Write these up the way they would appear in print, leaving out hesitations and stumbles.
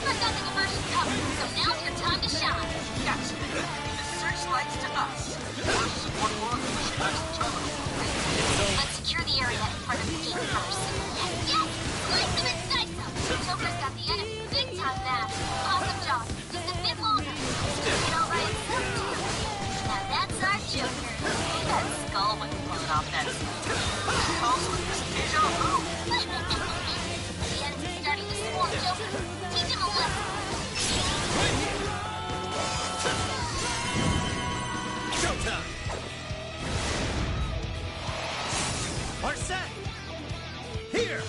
I got the immersion covered, so now's your time to shine. Gotcha. The searchlight's to us. Support for the Machinax terminal. Let's secure the area in front of the gate first. Yes! Slice them and dice them! Joker's got the enemy big time now. Awesome job. Just a bit longer. Get all right. Now that's our Joker. That skull went blown off that Also, this deja vu. The enemy's starting to swarm Joker. Teach him a lesson. Showtime! Are set! Here!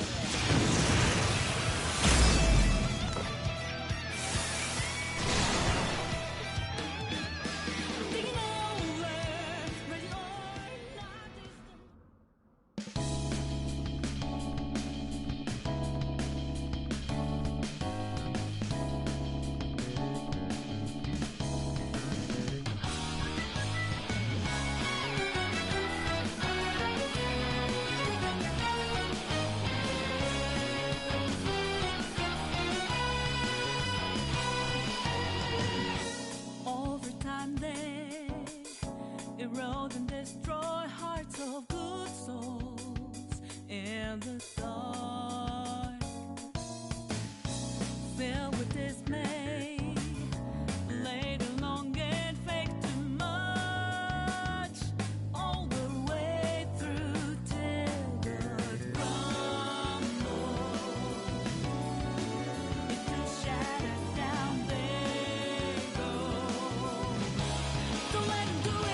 Erode and destroy hearts of good souls in the dark, filled with dismay, laid along and fake too much, all the way through till the crumble into shattered down they go. Don't let 'em do it.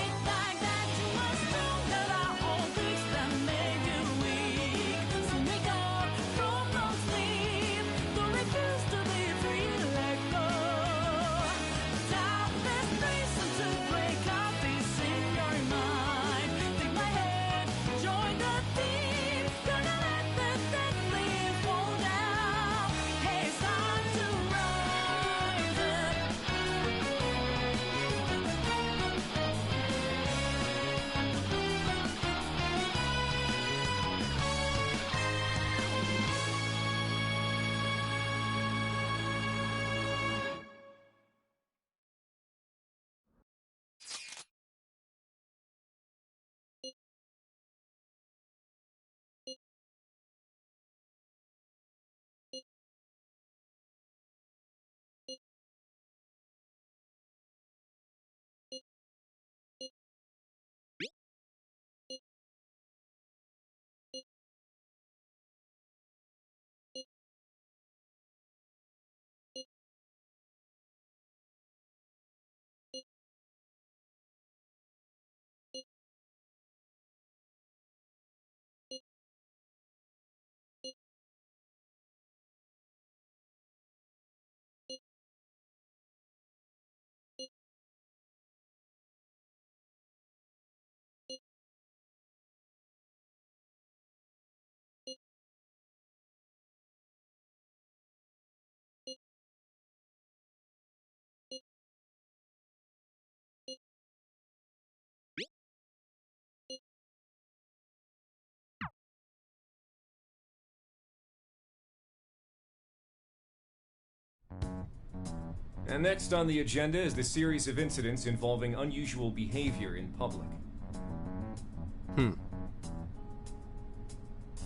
And next on the agenda is the series of incidents involving unusual behavior in public.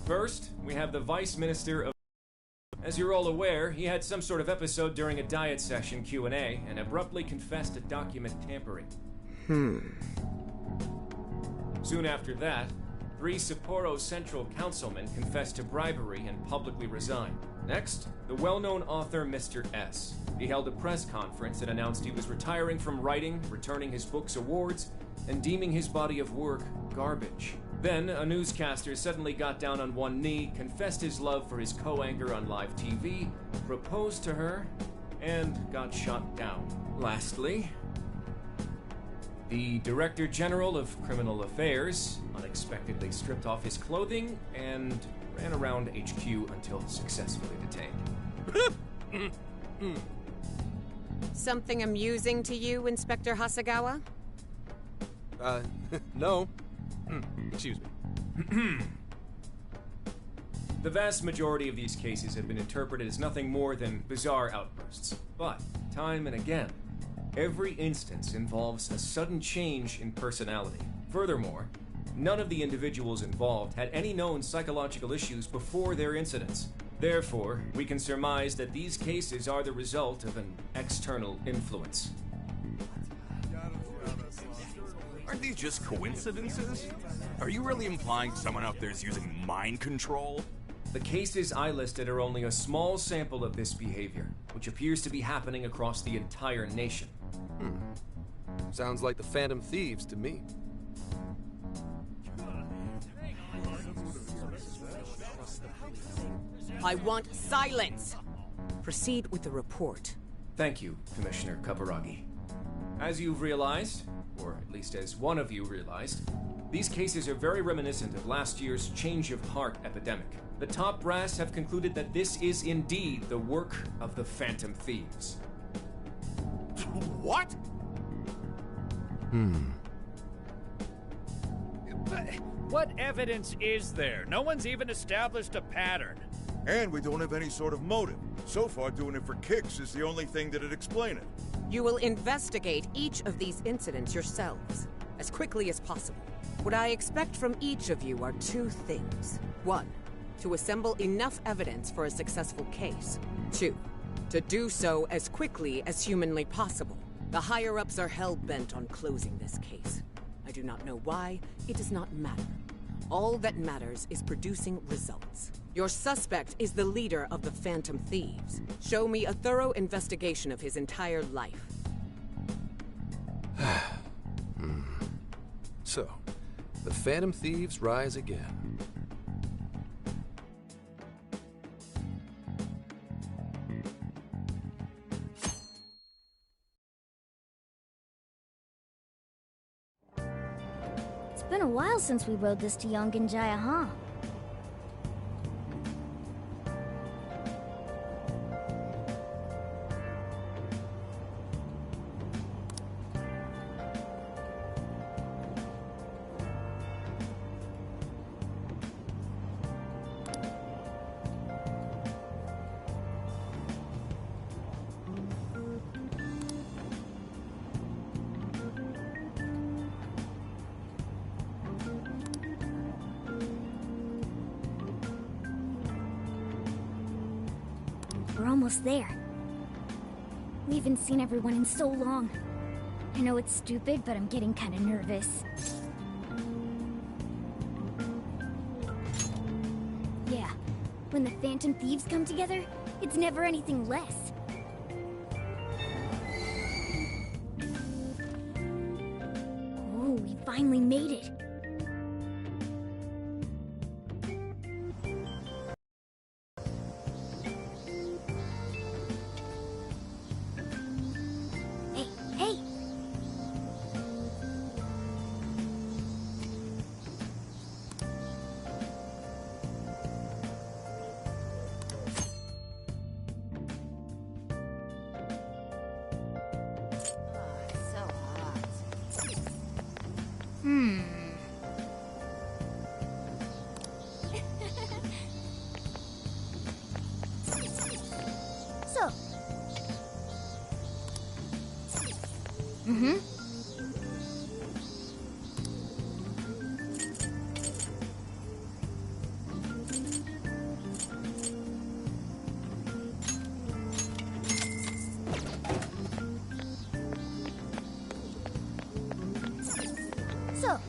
First, we have the Vice Minister of... As you're all aware, he had some sort of episode during a diet session Q&A and abruptly confessed to document tampering. Soon after that, 3 Sapporo Central councilmen confessed to bribery and publicly resigned. Next, the well-known author Mr. S. He held a press conference and announced he was retiring from writing, returning his book's awards, and deeming his body of work garbage. Then, a newscaster suddenly got down on one knee, confessed his love for his co-anchor on live TV, proposed to her, and got shot down. Lastly, the Director General of Criminal Affairs unexpectedly stripped off his clothing and ran around HQ until successfully detained. Something amusing to you, Inspector Hasegawa? No. Excuse me. The vast majority of these cases have been interpreted as nothing more than bizarre outbursts. But, time and again, every instance involves a sudden change in personality. Furthermore, none of the individuals involved had any known psychological issues before their incidents. Therefore, we can surmise that these cases are the result of an external influence. Aren't these just coincidences? Are you really implying someone out there is using mind control? The cases I listed are only a small sample of this behavior, which appears to be happening across the entire nation. Sounds like the Phantom Thieves to me. I want silence! Proceed with the report. Thank you, Commissioner Kaburagi. As you've realized, or at least as one of you realized, these cases are very reminiscent of last year's change of heart epidemic. The top brass have concluded that this is indeed the work of the Phantom Thieves. What? What evidence is there? No one's even established a pattern. And we don't have any sort of motive. So far, doing it for kicks is the only thing that'd explain it. You will investigate each of these incidents yourselves, as quickly as possible. What I expect from each of you are two things. One, to assemble enough evidence for a successful case. Two, to do so as quickly as humanly possible. The higher-ups are hell-bent on closing this case. I do not know why. It does not matter. All that matters is producing results. Your suspect is the leader of the Phantom Thieves. Show me a thorough investigation of his entire life. So, the Phantom Thieves rise again. It's been a while since we rode this to Yongenjaya, huh? We're almost there. We haven't seen everyone in so long. I know it's stupid, but I'm getting kind of nervous. Yeah, when the Phantom Thieves come together, it's never anything less. Ooh, we finally made it. So. So.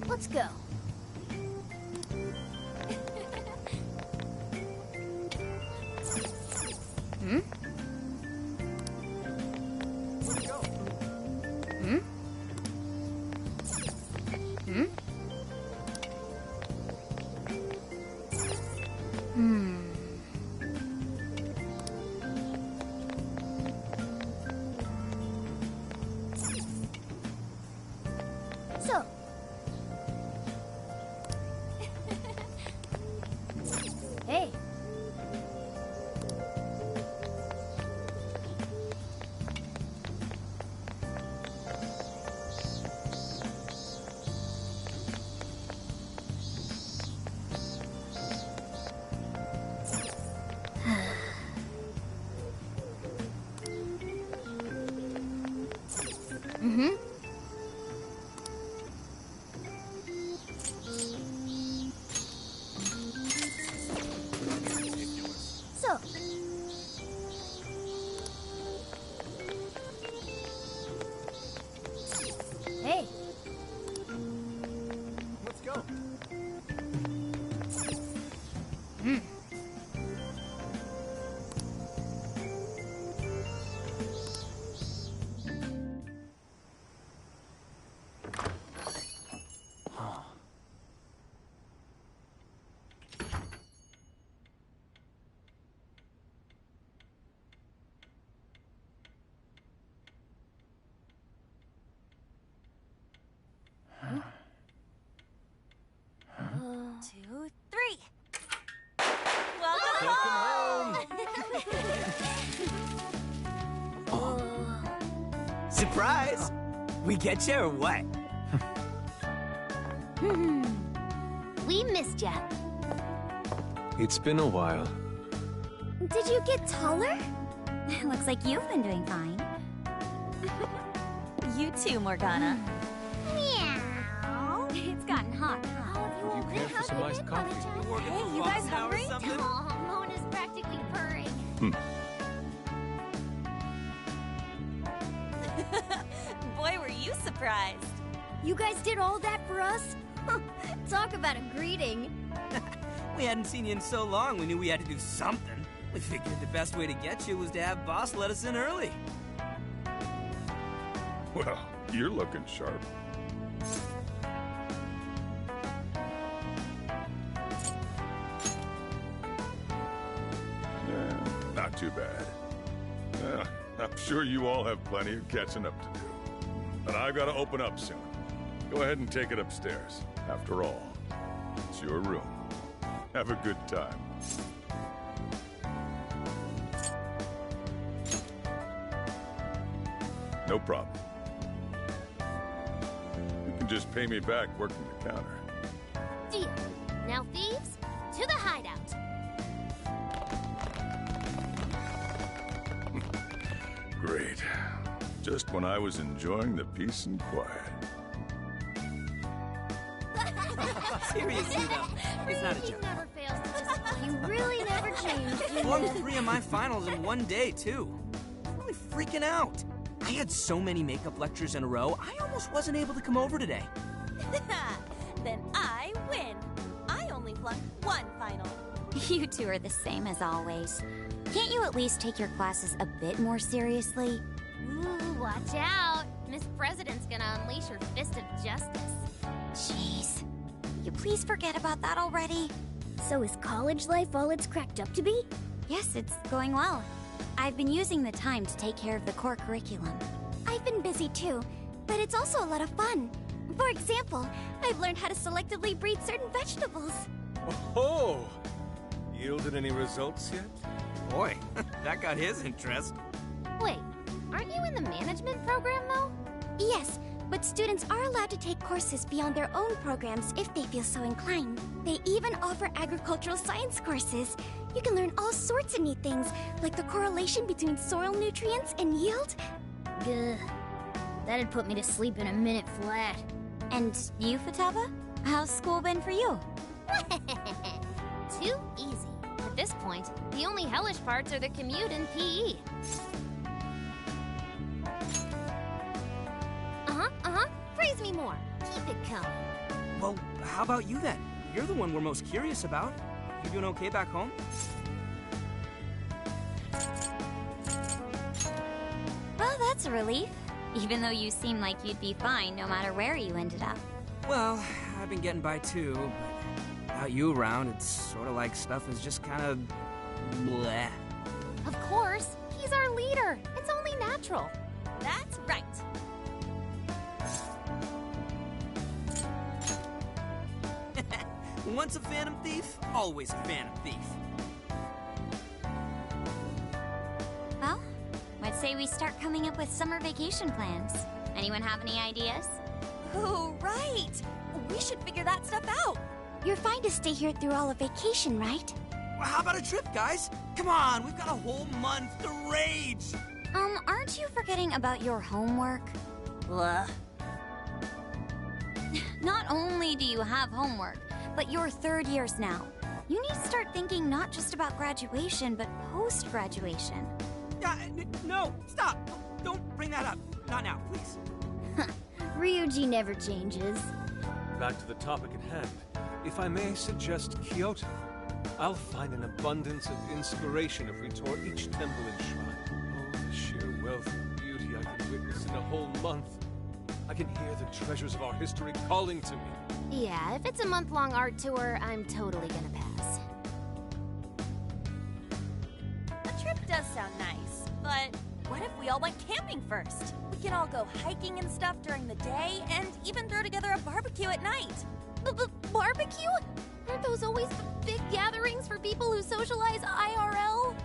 Let's go. So. Hey. Surprise! We get you or what? We missed ya. It's been a while. Did you get taller? Looks like you've been doing fine. You too, Morgana. Meow. It's gotten hot. Would you care for some iced coffee? Hey, you guys hungry? Oh, Mona's practically purring. Boy, were you surprised. You guys did all that for us? Talk about a greeting. We hadn't seen you in so long, we knew we had to do something. We figured the best way to get you was to have Boss let us in early. Well, you're looking sharp. Yeah, not too bad. I'm sure you all have plenty of catching up to do. But I've got to open up soon. Go ahead and take it upstairs. After all, it's your room. Have a good time. No problem. You can just pay me back working the counter. Deal. Now, thieves, to the hideout. Great. Just when I was enjoying the peace and quiet. Seriously, though. It's not a joke. Never fails to just... You really never changed. Won 3 of my finals in one day, too. I'm really freaking out. I had so many makeup lectures in a row, I almost wasn't able to come over today. Then I win. I only flunked 1 final. You two are the same as always. Can't you at least take your classes a bit more seriously? Ooh, watch out. Miss President's gonna unleash her fist of justice. Jeez. You please forget about that already? So is college life all it's cracked up to be? Yes, it's going well. I've been using the time to take care of the core curriculum. I've been busy too, but it's also a lot of fun. For example, I've learned how to selectively breed certain vegetables. Oh! Yielded any results yet? Boy, that got his interest. Wait, aren't you in the management program, though? Yes, but students are allowed to take courses beyond their own programs if they feel so inclined. They even offer agricultural science courses. You can learn all sorts of neat things, like the correlation between soil nutrients and yield. Gah. That'd put me to sleep in a minute flat. And you, Futaba? How's school been for you? Too easy. At this point, the only hellish parts are the commute and PE. Praise me more. Keep it coming. Well, how about you then? You're the one we're most curious about. You doing okay back home? Well, that's a relief. Even though you seem like you'd be fine no matter where you ended up. Well, I've been getting by too, but without you around, it's sort of like stuff is just kind of bleh. Of course. He's our leader. It's only natural. That's right. Once a phantom thief, always a phantom thief. Well, I'd say we start coming up with summer vacation plans. Anyone have any ideas? Oh, right! We should figure that stuff out. You're fine to stay here through all of vacation, right? Well, how about a trip, guys? Come on, we've got a whole month to rage! Aren't you forgetting about your homework? Ugh. Not only do you have homework, but you're 3rd years now. You need to start thinking not just about graduation, but post-graduation. Yeah, no, stop! Don't bring that up. Not now, please. Ryuji never changes. Back to the topic at hand. If I may suggest Kyoto, I'll find an abundance of inspiration if we tour each temple and shrine. Oh, the sheer wealth of beauty I can witness in a whole month. I can hear the treasures of our history calling to me. Yeah, if it's a month-long art tour, I'm totally gonna pass. The trip does sound nice, but what if we all went camping first? We can all go hiking and stuff during the day, and even throw together a barbecue at night. Barbecue? Aren't those always the big gatherings for people who socialize IRL?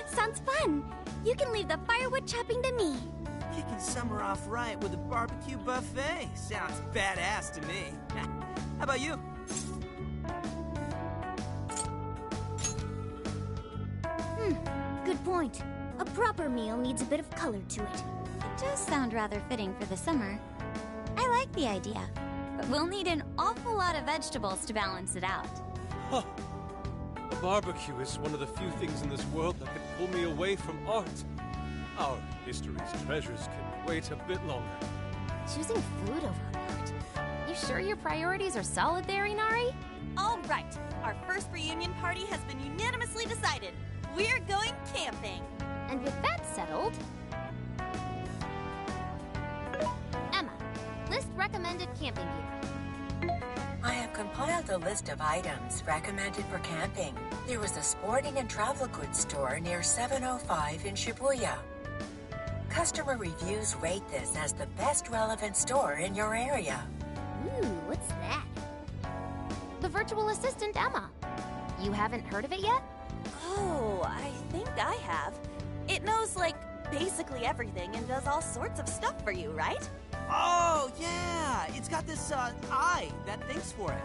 Sounds fun. You can leave the firewood chopping to me. Kicking summer off right with a barbecue buffet. Sounds badass to me. How about you? Good point. A proper meal needs a bit of color to it. It does sound rather fitting for the summer. I like the idea, but we'll need an awful lot of vegetables to balance it out. Huh. A barbecue is one of the few things in this world that can pull me away from art. Our history's treasures can wait a bit longer. Choosing food over art. You sure your priorities are solid there, Inari? All right. Our first reunion party has been unanimously decided. We're going camping. And with that settled... Emma, list recommended camping gear. I have compiled a list of items recommended for camping. There was a sporting and travel goods store near 705 in Shibuya. Customer reviews rate this as the best relevant store in your area. Ooh, what's that? The virtual assistant, Emma. You haven't heard of it yet? Oh, I think I have. It knows, like, basically everything and does all sorts of stuff for you, right? Oh, yeah! It's got this, eye that thinks for it,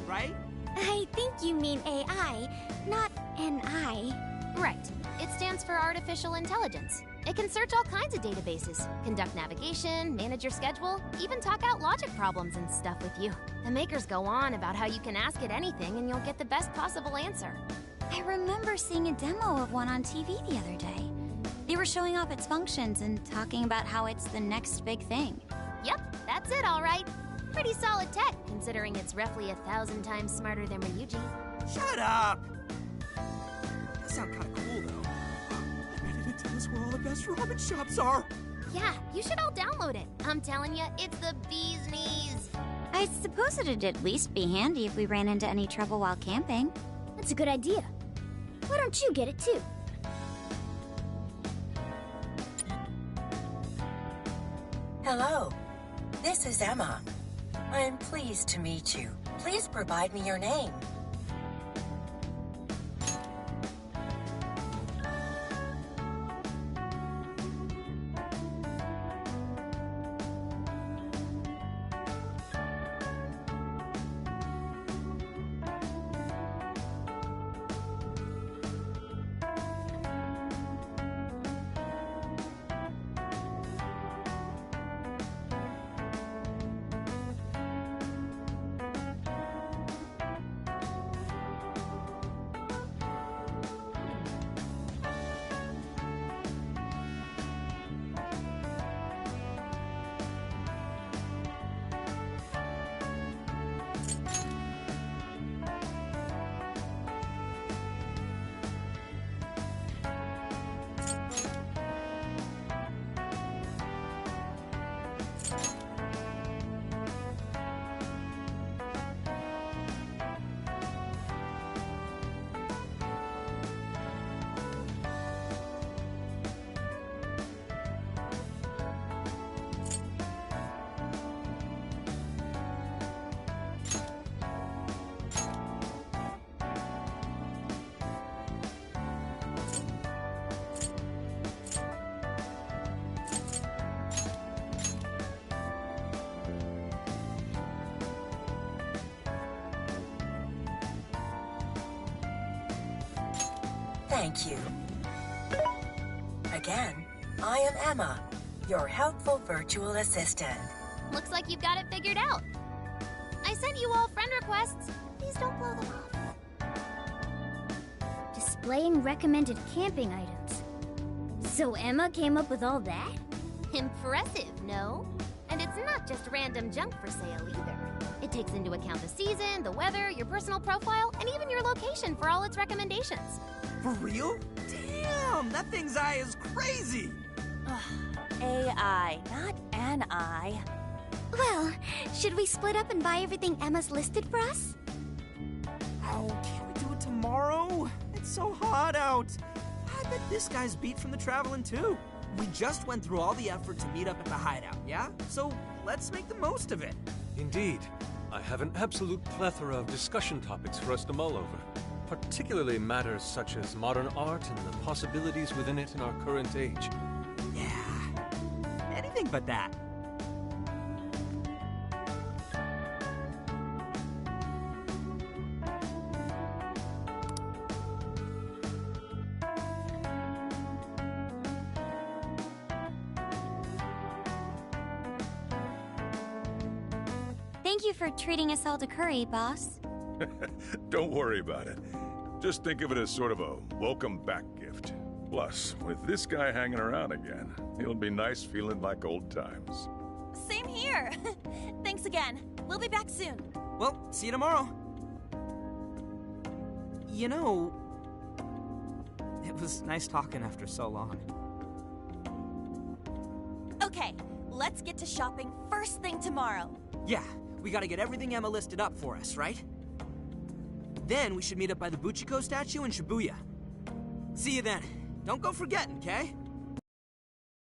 right? I think you mean AI, not an eye. Right. It stands for Artificial Intelligence. It can search all kinds of databases, conduct navigation, manage your schedule, even talk out logic problems and stuff with you. The makers go on about how you can ask it anything and you'll get the best possible answer. I remember seeing a demo of one on TV the other day. They were showing off its functions and talking about how it's the next big thing. Yep, that's it, all right. Pretty solid tech, considering it's roughly 1,000 times smarter than Ryuji. Shut up! That sounds kind of cool, though. I bet it tell us where all the best ramen shops are. Yeah, you should all download it. I'm telling you, it's the bee's knees. I suppose it'd at least be handy if we ran into any trouble while camping. That's a good idea. Why don't you get it too? Hello, this is Emma. I am pleased to meet you. Please provide me your name. Thank you. Again, I am Emma, your helpful virtual assistant. Looks like you've got it figured out. I sent you all friend requests. Please don't blow them off. Displaying recommended camping items. So Emma came up with all that? Impressive, no? And it's not just random junk for sale either. It takes into account the season, the weather, your personal profile, and even your location for all its recommendations. For real? Damn, that thing's eye is crazy! AI, not an eye. Well, should we split up and buy everything Emma's listed for us? Oh, can't we do it tomorrow? It's so hot out. I bet this guy's beat from the traveling too. We just went through all the effort to meet up at the hideout, yeah? So let's make the most of it. Indeed. I have an absolute plethora of discussion topics for us to mull over. Particularly matters such as modern art and the possibilities within it in our current age. Yeah. but that. Thank you for treating us all to curry, boss. Don't worry about it. Just think of it as sort of a welcome back gift. Plus, with this guy hanging around again, it'll be nice feeling like old times. Same here. Thanks again. We'll be back soon. Well, see you tomorrow. You know, it was nice talking after so long. Okay, let's get to shopping first thing tomorrow. Yeah, we gotta get everything Emma listed up for us, right? Then we should meet up by the Buchiko statue in Shibuya. See you then. Don't go forgetting, okay?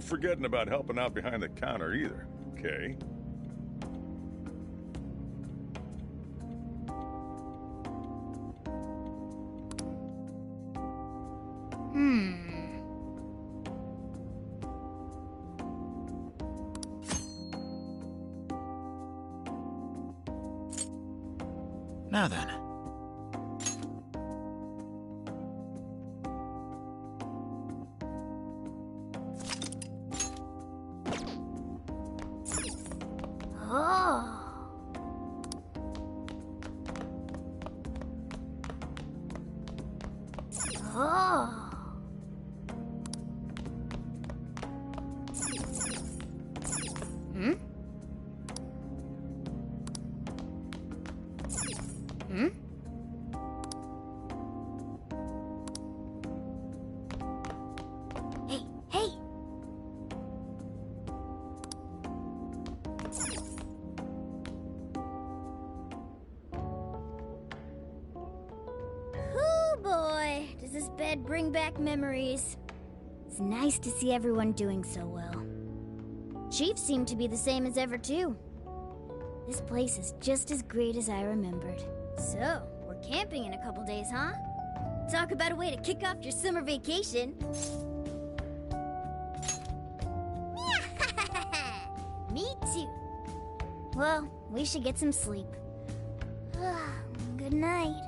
Forgetting about helping out behind the counter either, okay? Now then. Bring back memories. It's nice to see everyone doing so well. Chief seemed to be the same as ever, too. This place is just as great as I remembered. So, we're camping in a couple days, huh? Talk about a way to kick off your summer vacation. Me too. Well, we should get some sleep. Good night.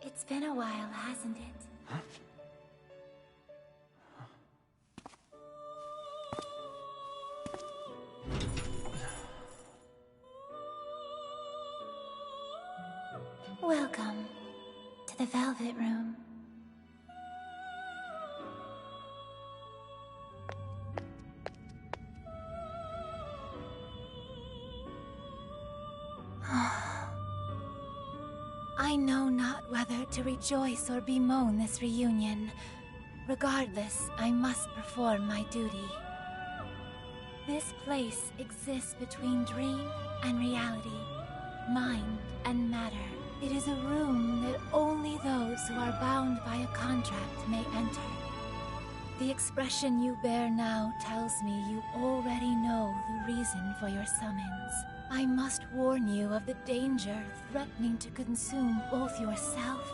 It's been a while, hasn't it? Welcome to the Velvet Room. I know not whether to rejoice or bemoan this reunion. Regardless, I must perform my duty. This place exists between dream and reality, mind and matter. It is a room that only those who are bound by a contract may enter. The expression you bear now tells me you already know the reason for your summons. I must warn you of the danger threatening to consume both yourself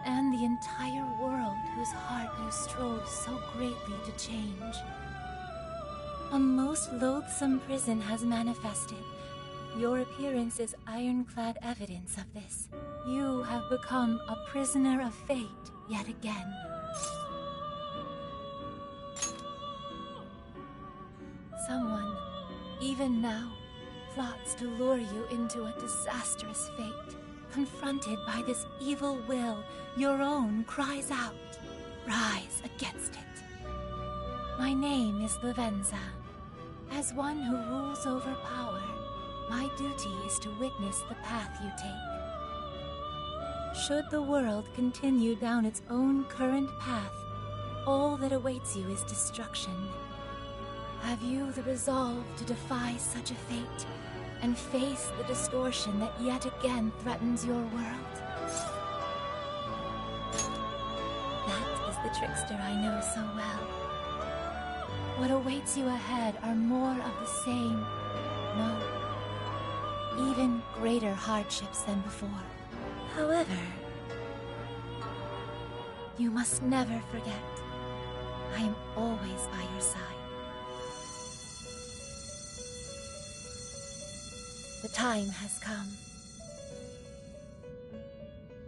and the entire world whose heart you strove so greatly to change. A most loathsome prison has manifested. Your appearance is ironclad evidence of this. You have become a prisoner of fate yet again. Someone, even now, plots to lure you into a disastrous fate. Confronted by this evil will, your own cries out. Rise against it. My name is Lavenza. As one who rules over power, my duty is to witness the path you take. Should the world continue down its own current path, all that awaits you is destruction. Have you the resolve to defy such a fate and face the distortion that yet again threatens your world? That is the trickster I know so well. What awaits you ahead are more of the same, no, even greater hardships than before. However, you must never forget, I am always by your side. The time has come.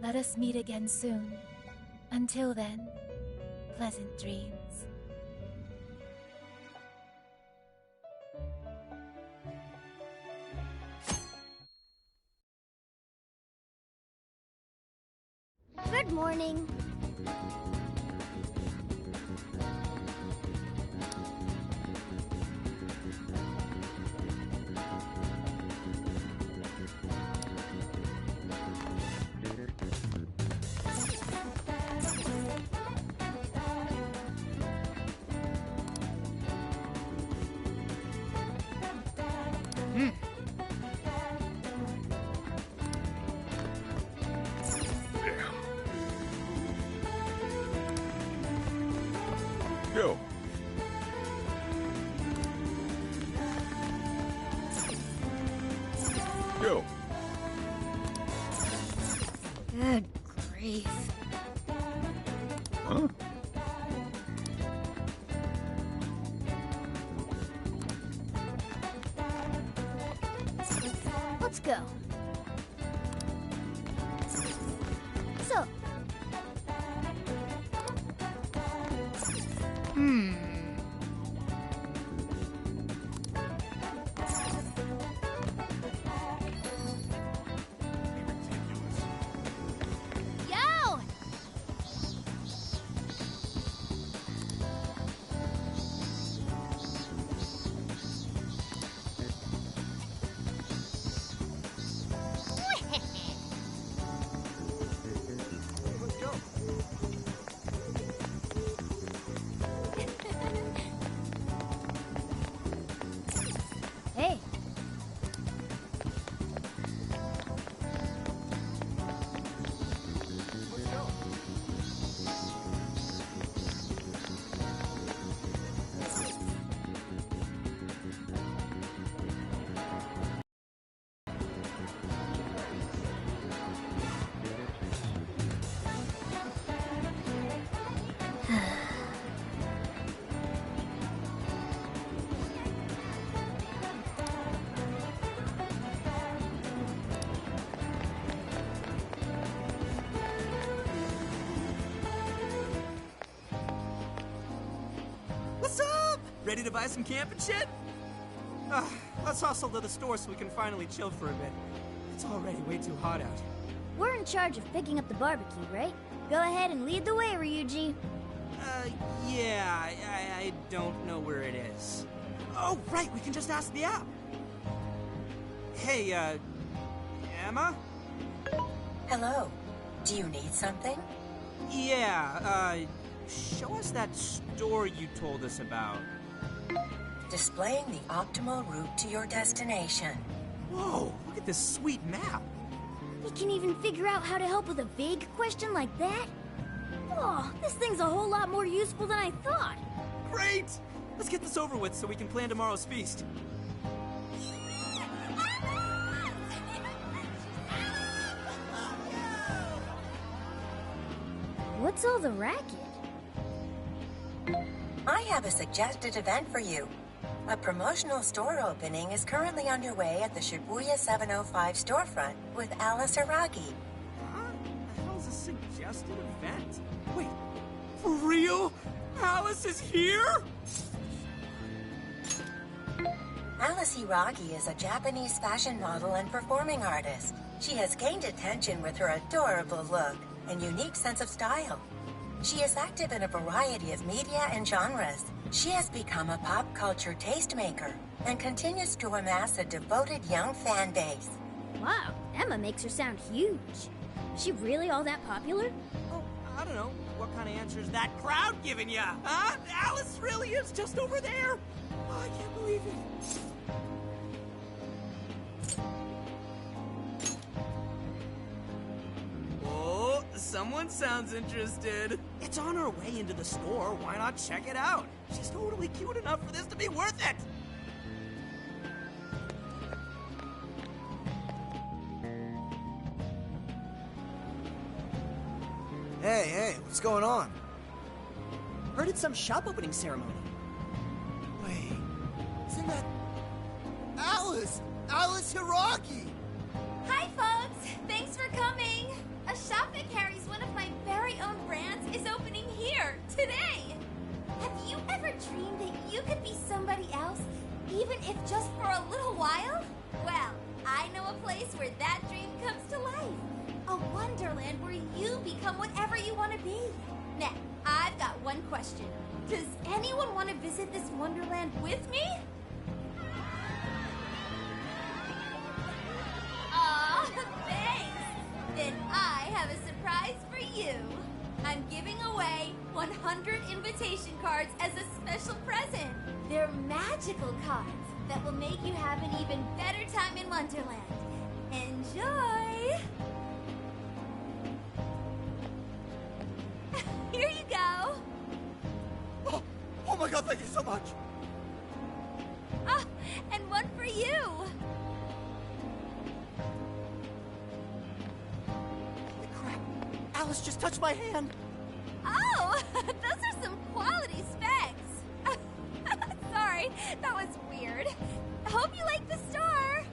Let us meet again soon. Until then, pleasant dreams. Good morning. Go. Go. Good grief. Huh? Let's go. So. Yo! Let's go. Hey. Let's go. What's up? Ready to buy some camping shit? Let's hustle to the store so we can finally chill for a bit. It's already way too hot out. We're in charge of picking up the barbecue, right? Go ahead and lead the way, Ryuji. Yeah, I don't know where it is. Oh, right, we can just ask the app. Hey, Emma? Hello. Do you need something? Yeah, show us that store you told us about. Displaying the optimal route to your destination. Whoa, look at this sweet map. You can even figure out how to help with a vague question like that? Oh, this thing's a whole lot more useful than I thought. Great! Let's get this over with so we can plan tomorrow's feast. What's all the racket? I have a suggested event for you. A promotional store opening is currently underway at the Shibuya 705 storefront with Alice Aragi. Huh? The hell's a suggested event? Wait, for real? Alice is here? Alice Hiragi is a Japanese fashion model and performing artist. She has gained attention with her adorable look and unique sense of style. She is active in a variety of media and genres. She has become a pop culture tastemaker and continues to amass a devoted young fan base. Wow, Emma makes her sound huge. Is she really all that popular? Oh, I don't know. What kind of answer is that crowd giving ya? Huh? Alice really is just over there. Oh, I can't believe it. Oh, someone sounds interested. It's on our way into the store. Why not check it out? She's totally cute enough for this to be worth it. Hey, what's going on? Heard it's some shop opening ceremony. Wait, isn't that Alice? Alice Hiragi! Hi, folks! Thanks for coming! A shop that carries one of my very own brands is opening here, today! Have you ever dreamed that you could be somebody else, even if just for a little while? Well, I know a place where that dream comes to life. A wonderland where you become whatever you want to be. Now, I've got one question. Does anyone want to visit this wonderland with me? Aw, thanks! Then I have a surprise for you. I'm giving away 100 invitation cards as a special present. They're magical cards that will make you have an even better time in Wonderland. Enjoy! Here you go. Oh my god, thank you so much! Oh, and one for you. Holy crap! Alice just touched my hand. Oh, those are some quality specs. Sorry, that was weird. Hope you like the store.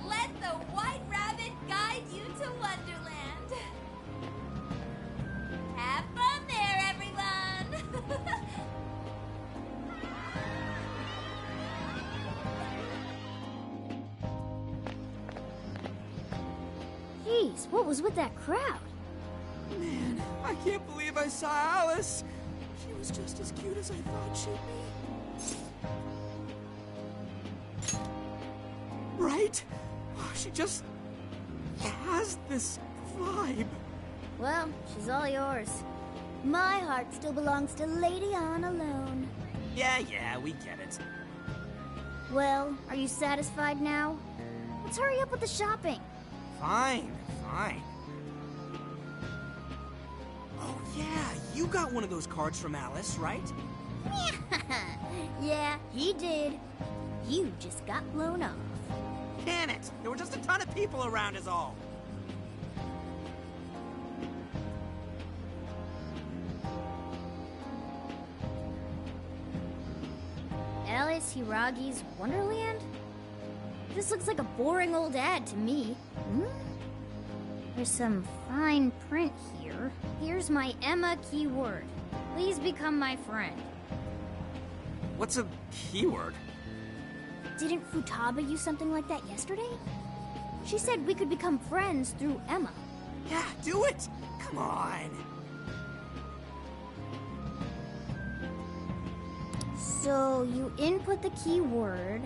Let the White Rabbit guide you to Wonderland. Have fun there, everyone. Jeez, what was with that crowd? Man, I can't believe I saw Alice. She was just as cute as I thought she'd be. Right? Oh, she just has this vibe. Well, she's all yours. My heart still belongs to Lady Anne alone. Yeah, we get it. Well, are you satisfied now? Let's hurry up with the shopping. Fine. Oh, yeah, you got one of those cards from Alice, right? Yeah, he did. You just got blown off. Can it? There were just a ton of people around is all. Alice Hiragi's Wonderland? This looks like a boring old ad to me. There's some fine print here. Here's my Emma keyword. Please become my friend. What's a keyword? Didn't Futaba use something like that yesterday? She said we could become friends through Emma. Yeah, do it! Come on! So you input the keyword,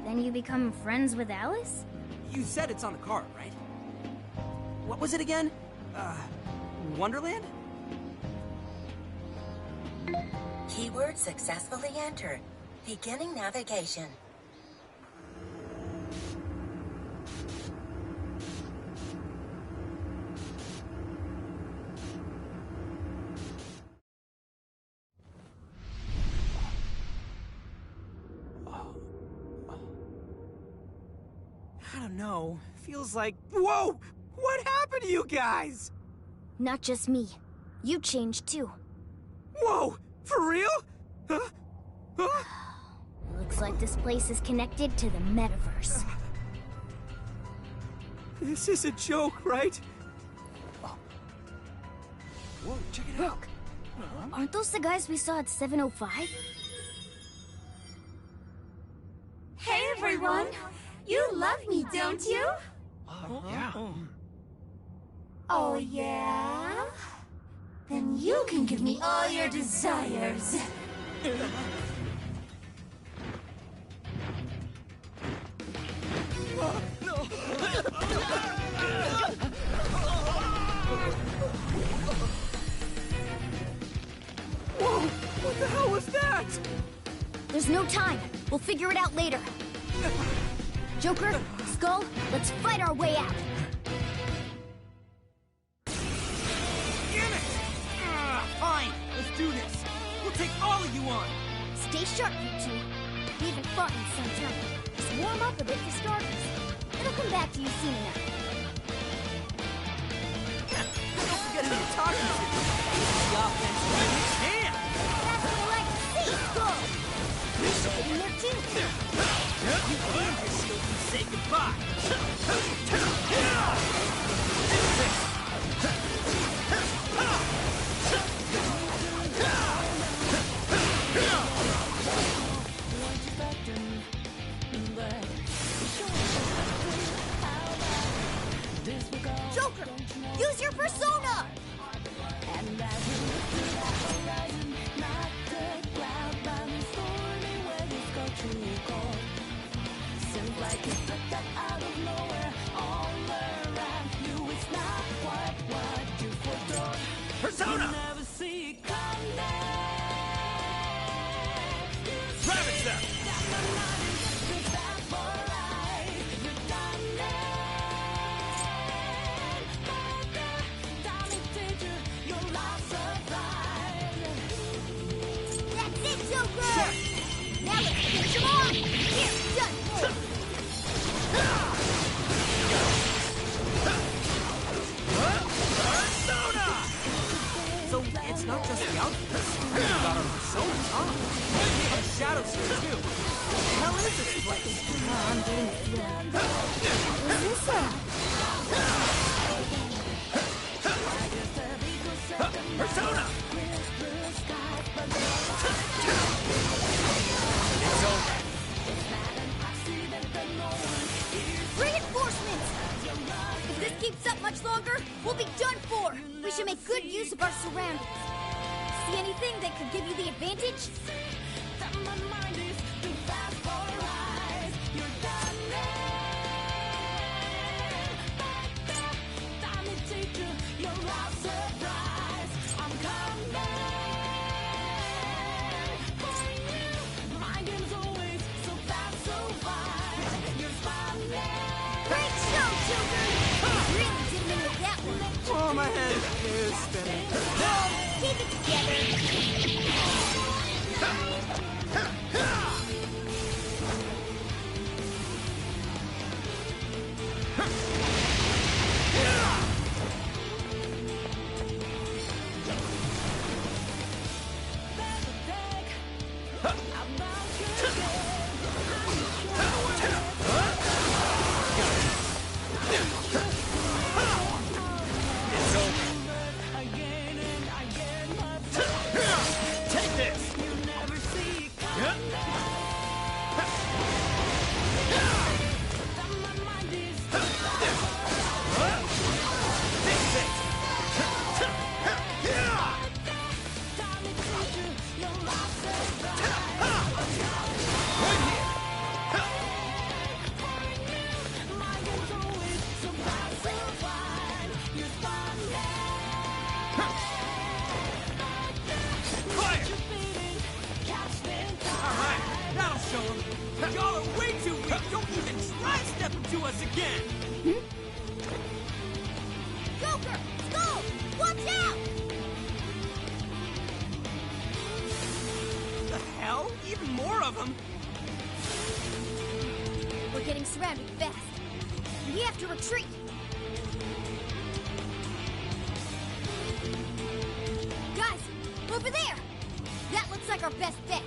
then you become friends with Alice? You said it's on the card, right? What was it again? Wonderland? Keyword successfully entered. Beginning navigation. I don't know. Feels like... Whoa! What happened to you guys? Not just me. You changed too. Whoa! For real? Huh? Looks like this place is connected to the metaverse. This is a joke, right? Whoa, check it out. Look! Aren't those the guys we saw at 705? Hey, everyone! You love me, don't you? Yeah. Oh, yeah? Then you can give me all your desires. No! There's no time. We'll figure it out later. Joker, Skull, let's fight our way out. Damn it! Fine, let's do this. We'll take all of you on. Stay sharp, you two. We haven't fought in some time. Just warm up a bit for starters. It'll come back to you soon enough. Don't forget who you're talking to. The offense when you can. That's what I like to see, Skull. We should get in there too. You and your shield can say goodbye. Joker, use your persona! Persona! Ravage them! That's it, Joker! Now let's finish him off! Here, done for! So it's not just the outfits. We got our personas, huh? And Shadow's here too. What the hell is this place? I'm getting a feeling. What's this? Persona! Reinforcements! If this keeps up much longer, we'll be done for! We should make good use of our surroundings. See anything that could give you the advantage? Great show, children! Really did me with that one. Oh, my head is spinning. Keep it Take this! Alright, that'll show them. Y'all are way too weak. Don't even try stepping to us again. Joker! Skull! Watch out! The hell? Even more of them? We're getting surrounded fast. We have to retreat. Guys, over there! That looks like our best bet.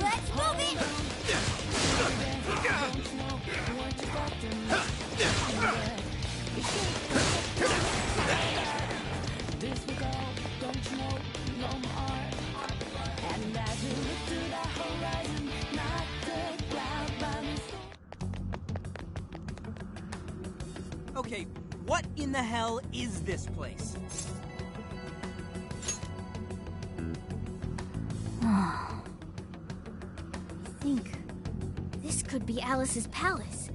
Let's move it! Okay, what in the hell is this place? I think this could be Alice's palace.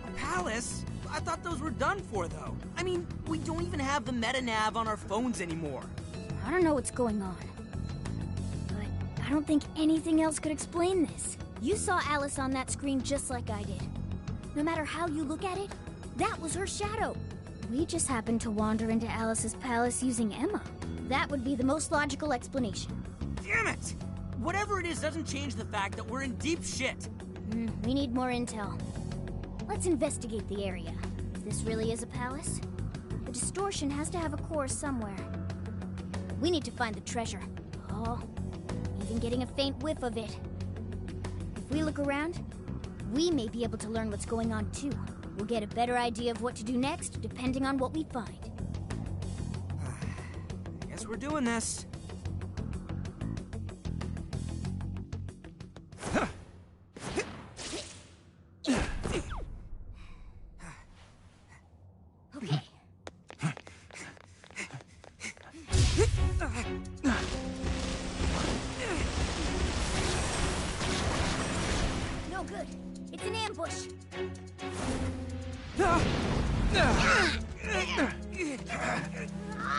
A palace? I thought those were done for, though. I mean, we don't even have the meta-nav on our phones anymore. I don't know what's going on. But I don't think anything else could explain this. You saw Alice on that screen just like I did. No matter how you look at it, that was her shadow. We just happened to wander into Alice's palace using Emma. That would be the most logical explanation. Damn it! Whatever it is doesn't change the fact that we're in deep shit. We need more intel. Let's investigate the area. If this really is a palace, the distortion has to have a core somewhere. We need to find the treasure. Oh, even getting a faint whiff of it. If we look around, we may be able to learn what's going on too. We'll get a better idea of what to do next, depending on what we find. I guess we're doing this. No good. It's an ambush.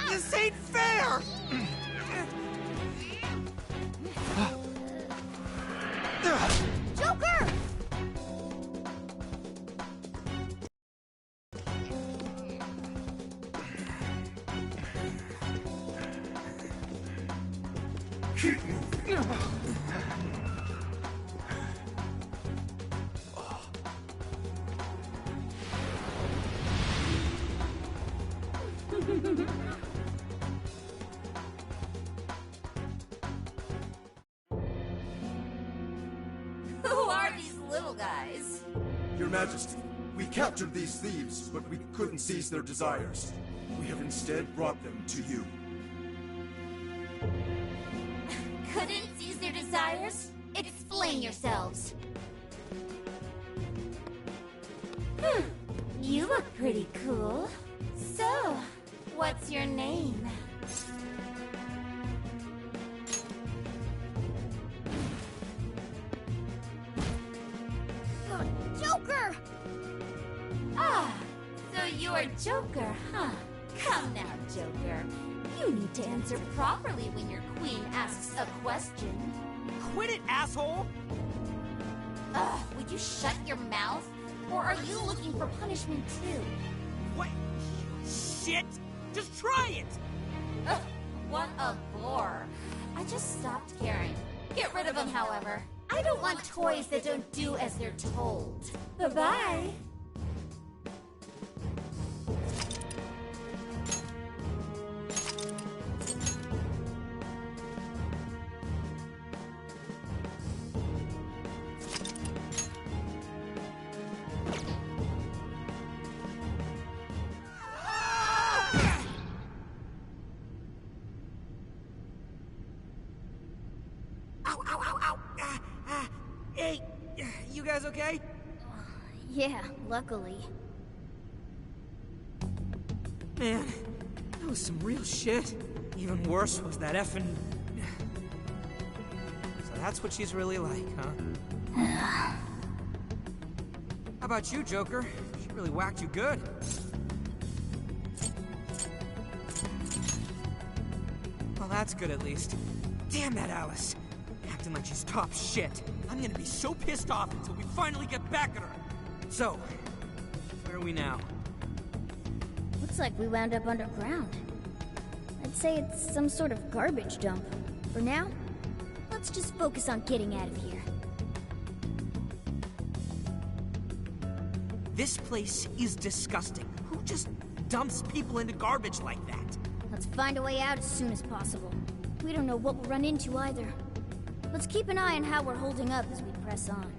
This ain't fair! Joker! Who are these little guys? Your Majesty, we captured these thieves, but we couldn't seize their desires. We have instead brought them to you. Couldn't seize their desires? Explain yourselves. You look pretty cool. So, what's your name? Joker! Ah, so you're Joker, huh? Come now, Joker. You need to answer properly when your queen asks a question. Quit it, asshole! Ugh, would you shut your mouth? Or are you looking for punishment too? What? Shit! Just try it! Ugh, what a bore. I just stopped caring. Get rid of them, however. I don't want toys that don't do as they're told. Bye-bye. Hey, you guys okay? Yeah, luckily. Man, that was some real shit. Even worse was that effing... So that's what she's really like, huh? How about you, Joker? She really whacked you good. Well, that's good at least. Damn that Alice. Acting like she's top shit. I'm gonna be so pissed off until we finally get back at her. So, where are we now? Looks like we wound up underground. I'd say it's some sort of garbage dump. For now, let's just focus on getting out of here. This place is disgusting. Who just dumps people into garbage like that? Let's find a way out as soon as possible. We don't know what we'll run into either. Let's keep an eye on how we're holding up as we press on.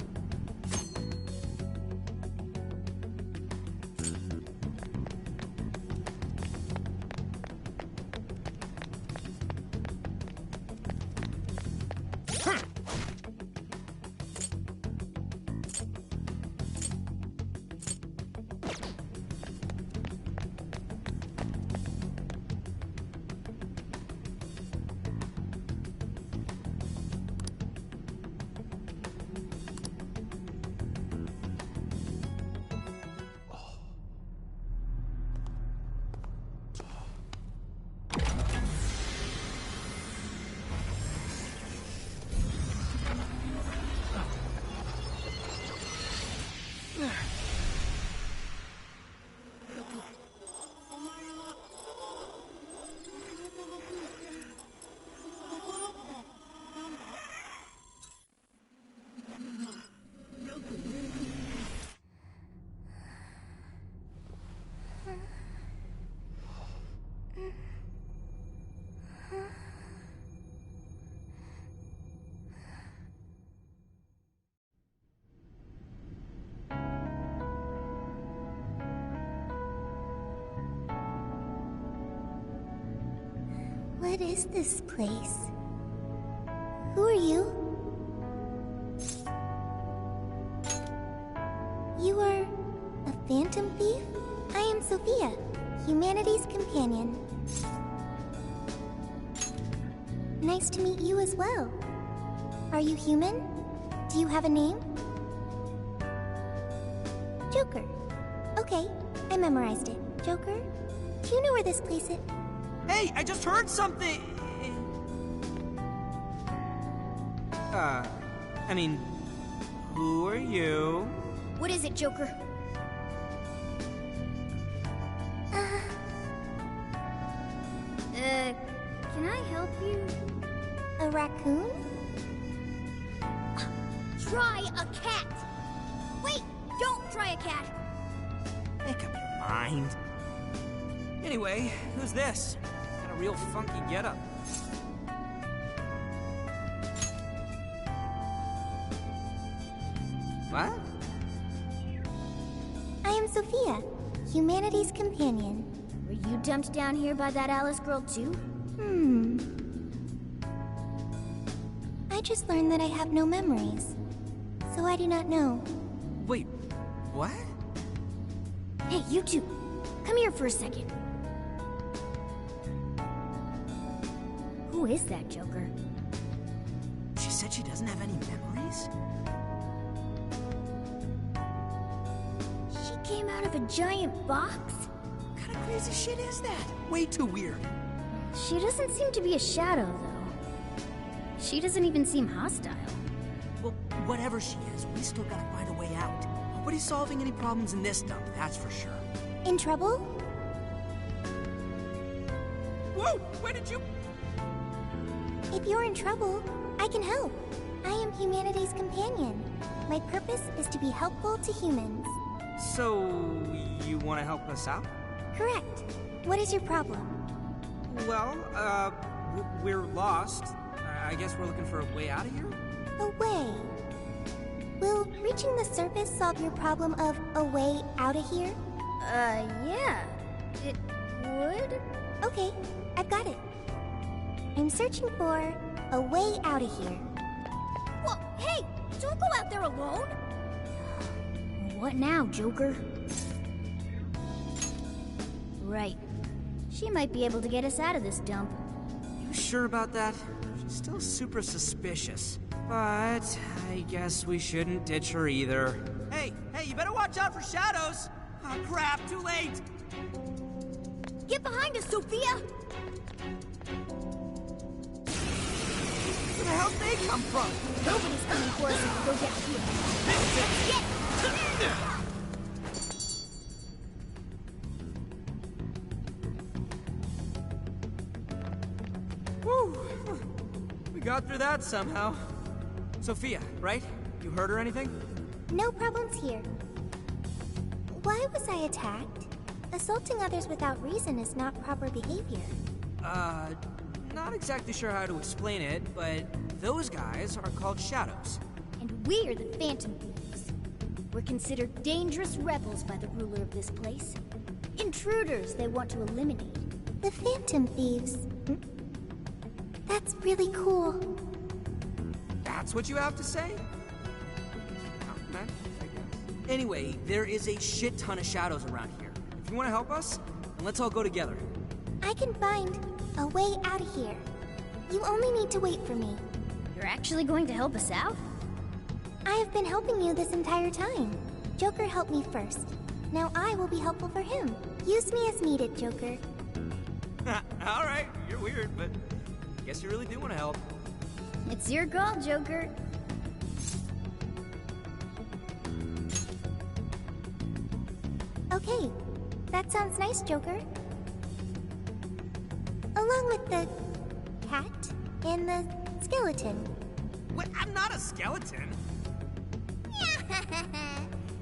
What is this place? Who are you? You are a phantom thief? I am Sophia, humanity's companion. Nice to meet you as well. Are you human? Do you have a name? Joker. Okay, I memorized it. Joker, do you know where this place is? Hey, I just heard something! I mean, who are you? What is it, Joker? Can I help you? A raccoon? Try a cat! Wait, don't try a cat! Make up your mind. Anyway, who's this? He's got a real funky getup. What? I am Sophia, humanity's companion. Were you dumped down here by that Alice girl too? I just learned that I have no memories, so I do not know. Wait, what? Hey, you two! Come here for a second. Who is that, Joker? She said she doesn't have any memories? She came out of a giant box? What kind of crazy shit is that? Way too weird. She doesn't seem to be a shadow, though. She doesn't even seem hostile. Well, whatever she is, we still gotta find a way out. Nobody's solving any problems in this dump, that's for sure. In trouble? Whoa! Where did you... If you're in trouble, I can help. I am humanity's companion. My purpose is to be helpful to humans. So, you want to help us out? Correct. What is your problem? Well, we're lost. I guess we're looking for a way out of here? A way? Will reaching the surface solve your problem of a way out of here? Yeah. It would? Okay, I've got it. I'm searching for a way out of here. Whoa, hey! Don't go out there alone! What now, Joker? Right. She might be able to get us out of this dump. You sure about that? She's still super suspicious. But I guess we shouldn't ditch her either. Hey, you better watch out for shadows! Oh crap, too late! Get behind us, Sophia! Where the hell did they come from? Nobody's coming for us if we go down here. Get! Woo! We got through that somehow. Sophia, right? You hurt or anything? No problems here. Why was I attacked? Assaulting others without reason is not proper behavior. Not exactly sure how to explain it, but those guys are called shadows. And we're the Phantom Thieves. We're considered dangerous rebels by the ruler of this place. Intruders they want to eliminate. The Phantom Thieves. That's really cool. That's what you have to say? Anyway, there is a shit ton of shadows around here. If you want to help us, then let's all go together. I can find a way out of here. You only need to wait for me. You're actually going to help us out? I have been helping you this entire time. Joker helped me first. Now I will be helpful for him. Use me as needed, Joker. Alright, you're weird, but I guess you really do want to help. It's your call, Joker. Okay, that sounds nice, Joker. Along with the cat and the skeleton. What? I'm not a skeleton.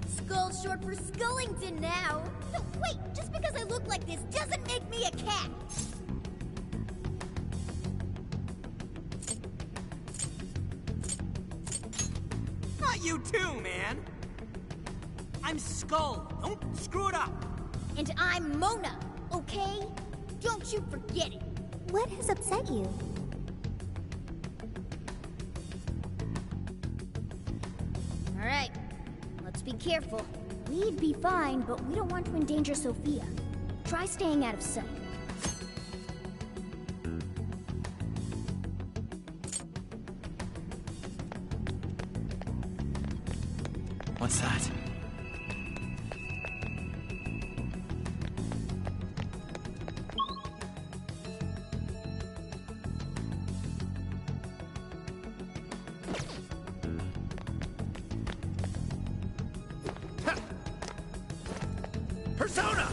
Skull's short for Skullington now. No, wait, just because I look like this doesn't make me a cat. Not you too, man. I'm Skull. Don't screw it up. And I'm Mona, okay? Don't you forget it. What has upset you? All right, let's be careful. We'd be fine, but we don't want to endanger Sophia. Try staying out of sight. What's that? Persona!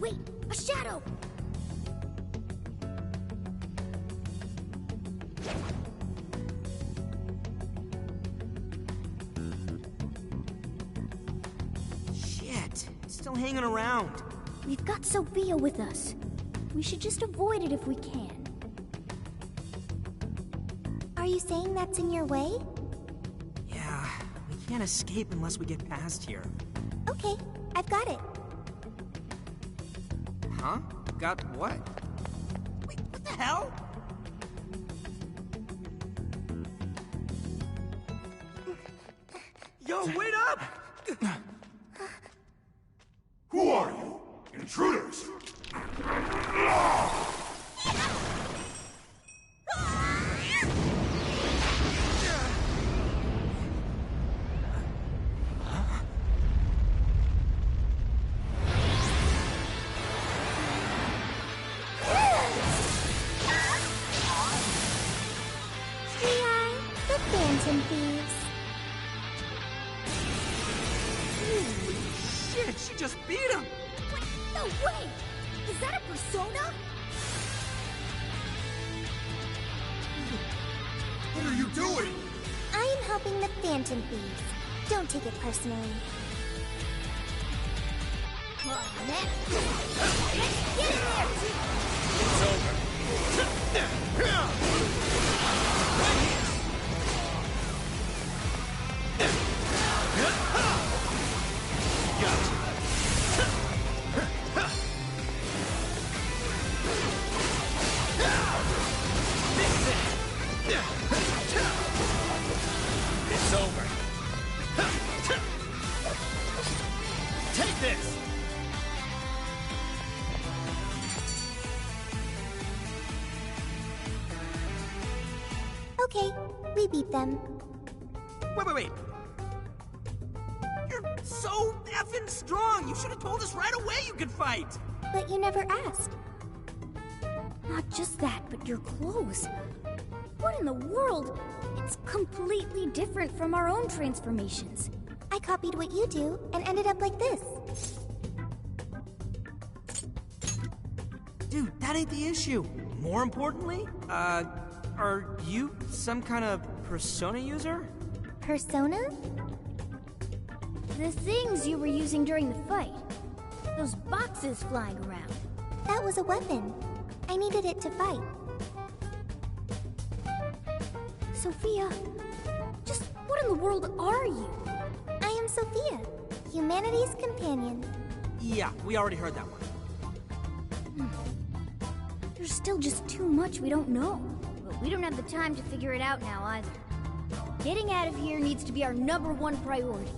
Wait, a shadow! Shit, it's still hanging around. We've got Sophia with us. We should just avoid it if we can. Are you saying that's in your way? Yeah, we can't escape unless we get past here. Okay, I've got it. Huh? Got what? Wait, what the hell? Yo, wait up! Who are you? Intruders! We are the Phantom Thieves. Holy shit, she just beat him! No way! Is that a persona? What are you doing? I am helping the Phantom Thieves. Don't take it personally. Oh, man. Let's get in there! It's over. It's over. Take this! Okay, we beat them. Wait. You're so effing strong! You should have told us right away you could fight! But you never asked. Not just that, but your clothes. What in the world? It's completely different from our own transformations. I copied what you do and ended up like this. Dude, that ain't the issue. More importantly, are you some kind of persona user? Persona? The things you were using during the fight. Those boxes flying around. That was a weapon. I needed it to fight. Sophia, just what in the world are you? I am Sophia, humanity's companion. Yeah, we already heard that one. There's still just too much we don't know. But we don't have the time to figure it out now either. Getting out of here needs to be our #1 priority.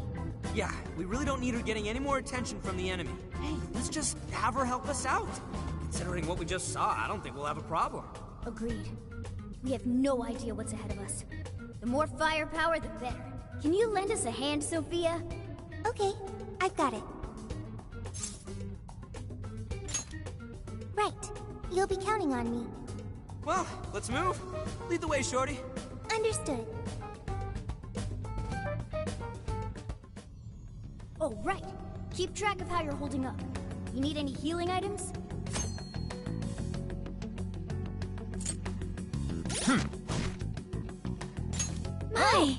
Yeah, we really don't need her getting any more attention from the enemy. Hey, let's just have her help us out. Considering what we just saw, I don't think we'll have a problem. Agreed. We have no idea what's ahead of us. The more firepower, the better. Can you lend us a hand, Sophia? Okay, I've got it. Right. You'll be counting on me. Well, let's move. Lead the way, Shorty. Understood. Oh, right. Keep track of how you're holding up. You need any healing items? My!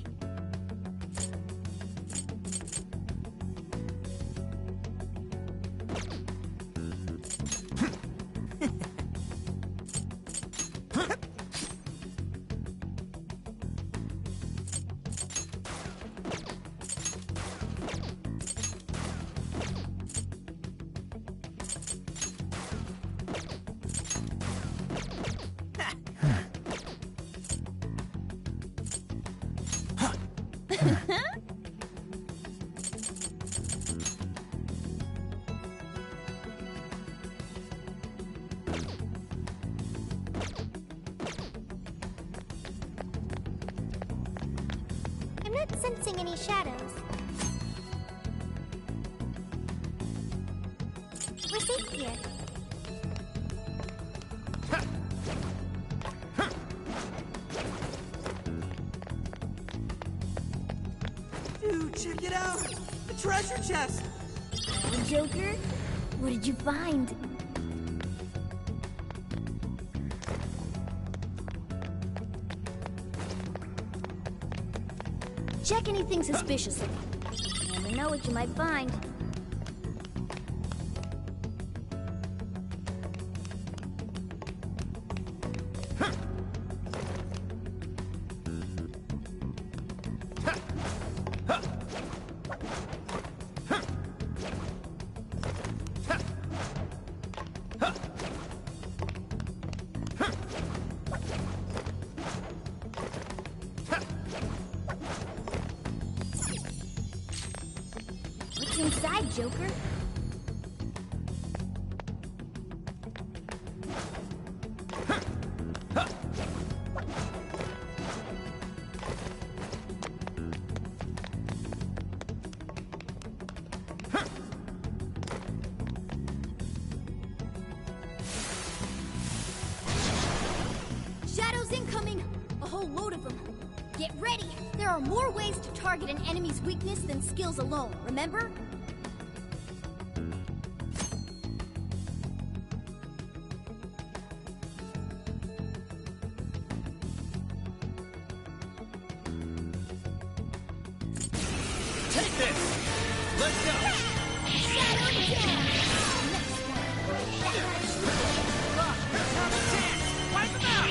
I'm not sensing any shadows. We're safe here. Dude, check it out! The treasure chest! Joker, what did you find? Check anything suspicious. You never know what you might find. What's inside, Joker? Shadows incoming! A whole load of them. Get ready! There are more ways to target an enemy's weakness than skills alone, remember? Take this! Let's go! Shadow down! Wipe him out!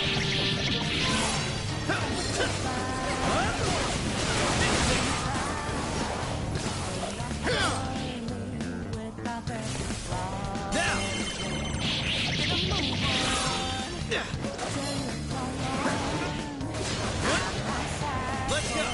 Let's go!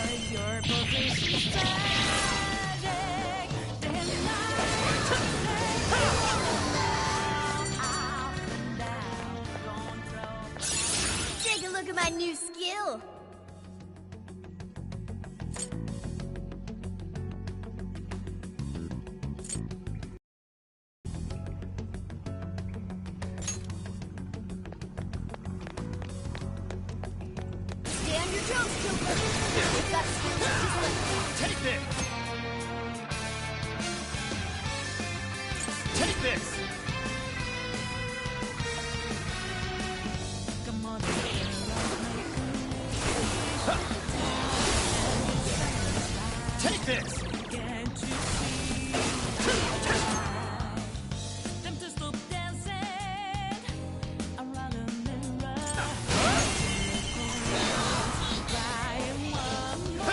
Take a look at my new skill. Stay on your toes, Joker. You've got skills just like that. Take this! Take this! Come on. Take this! Can't you see? Them to stop dancing around a mirror. Crying one more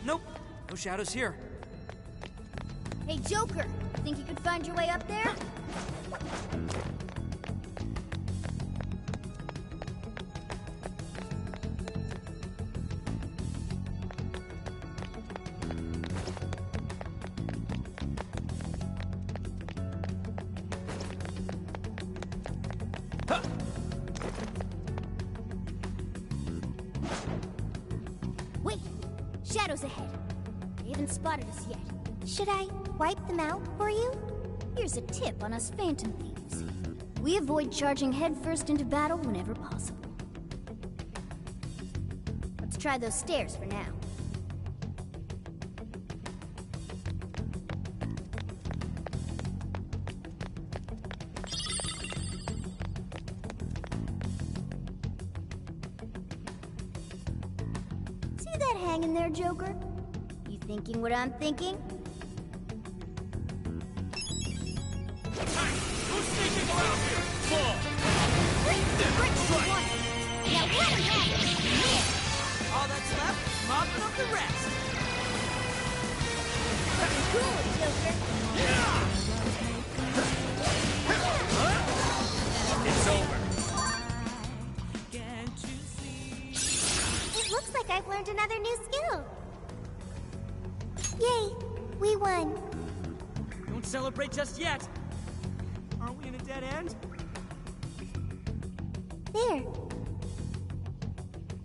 Nope, no shadows here. Hey, Joker, think you could find your way up there? Wait! Shadows ahead. They haven't spotted us yet. Should I wipe them out for you? Here's a tip on us Phantom Thieves. We avoid charging headfirst into battle whenever possible. Let's try those stairs for now. See that hanging there, Joker? You thinking what I'm thinking? Who's sneaking around here? Fall! Now let him have it! All that's left, mopping up the rest. looking cool, Joker. It's over. It looks like I've learned another new skill. Yay, we won. Don't celebrate just yet. Aren't we in a dead end? There.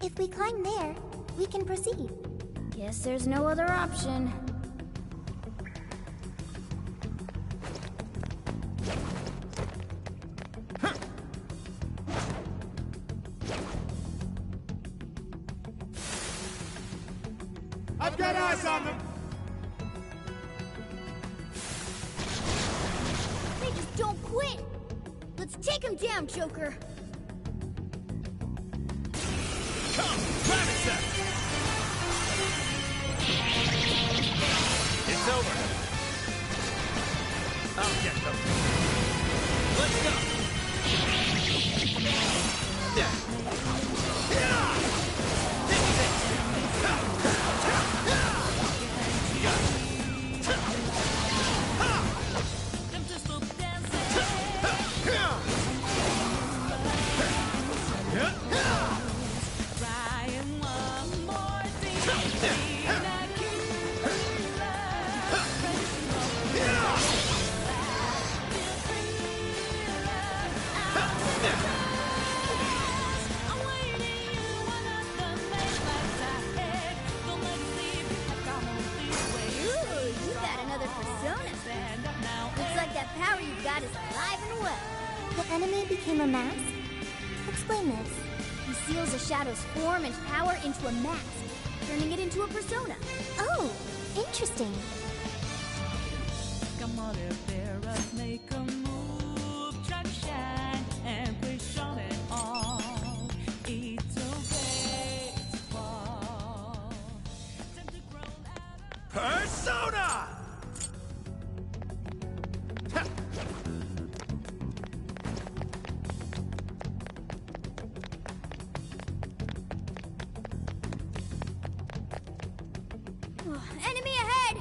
If we climb there, we can proceed. Guess there's no other option. I've got eyes on them! They just don't quit. Let's take him down, Joker. Come, Rabbit Set! It's over. I'll get them. Let's go. The enemy became a mask? Explain this. He seals a shadow's form and power into a mask, turning it into a persona. Oh, interesting. Come on, Bearers, make a move, try to shine, and push on it all. It's okay to fall. Time to grow louder. Persona! Enemy ahead!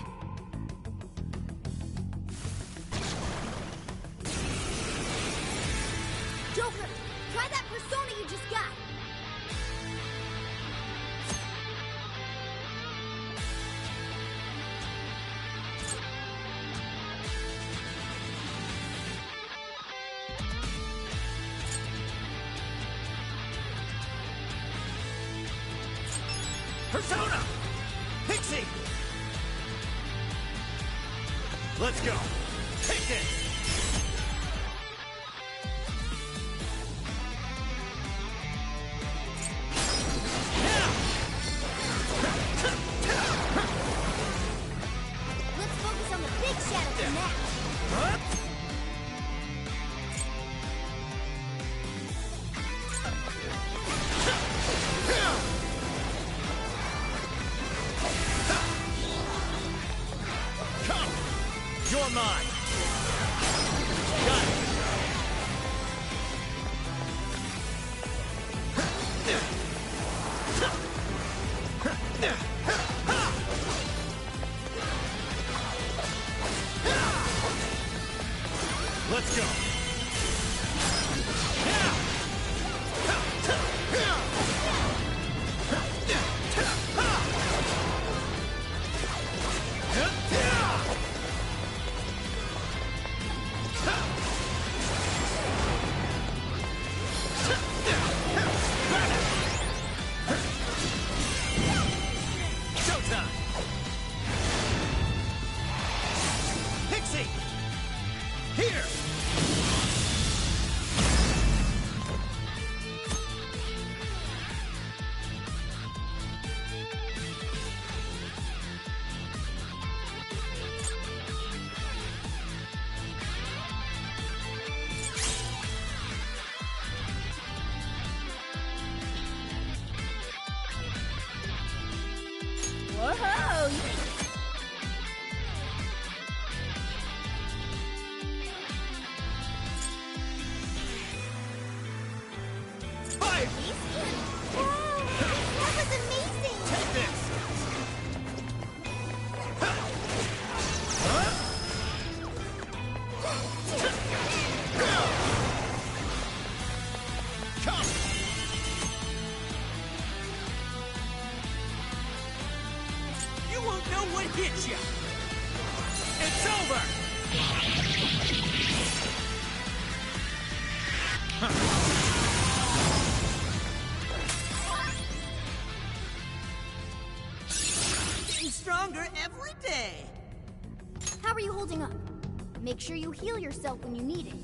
Joker, try that persona you just got! Persona! Pixie! Let's go! Take this! Let's focus on the big shadow for now. Come! You're mine! Got it! Let's go! Showtime! Pixie! Here! Whoa! Fire! Wow, that was amazing! Take this! what hit you! It's over! Getting stronger every day! How are you holding up? Make sure you heal yourself when you need it.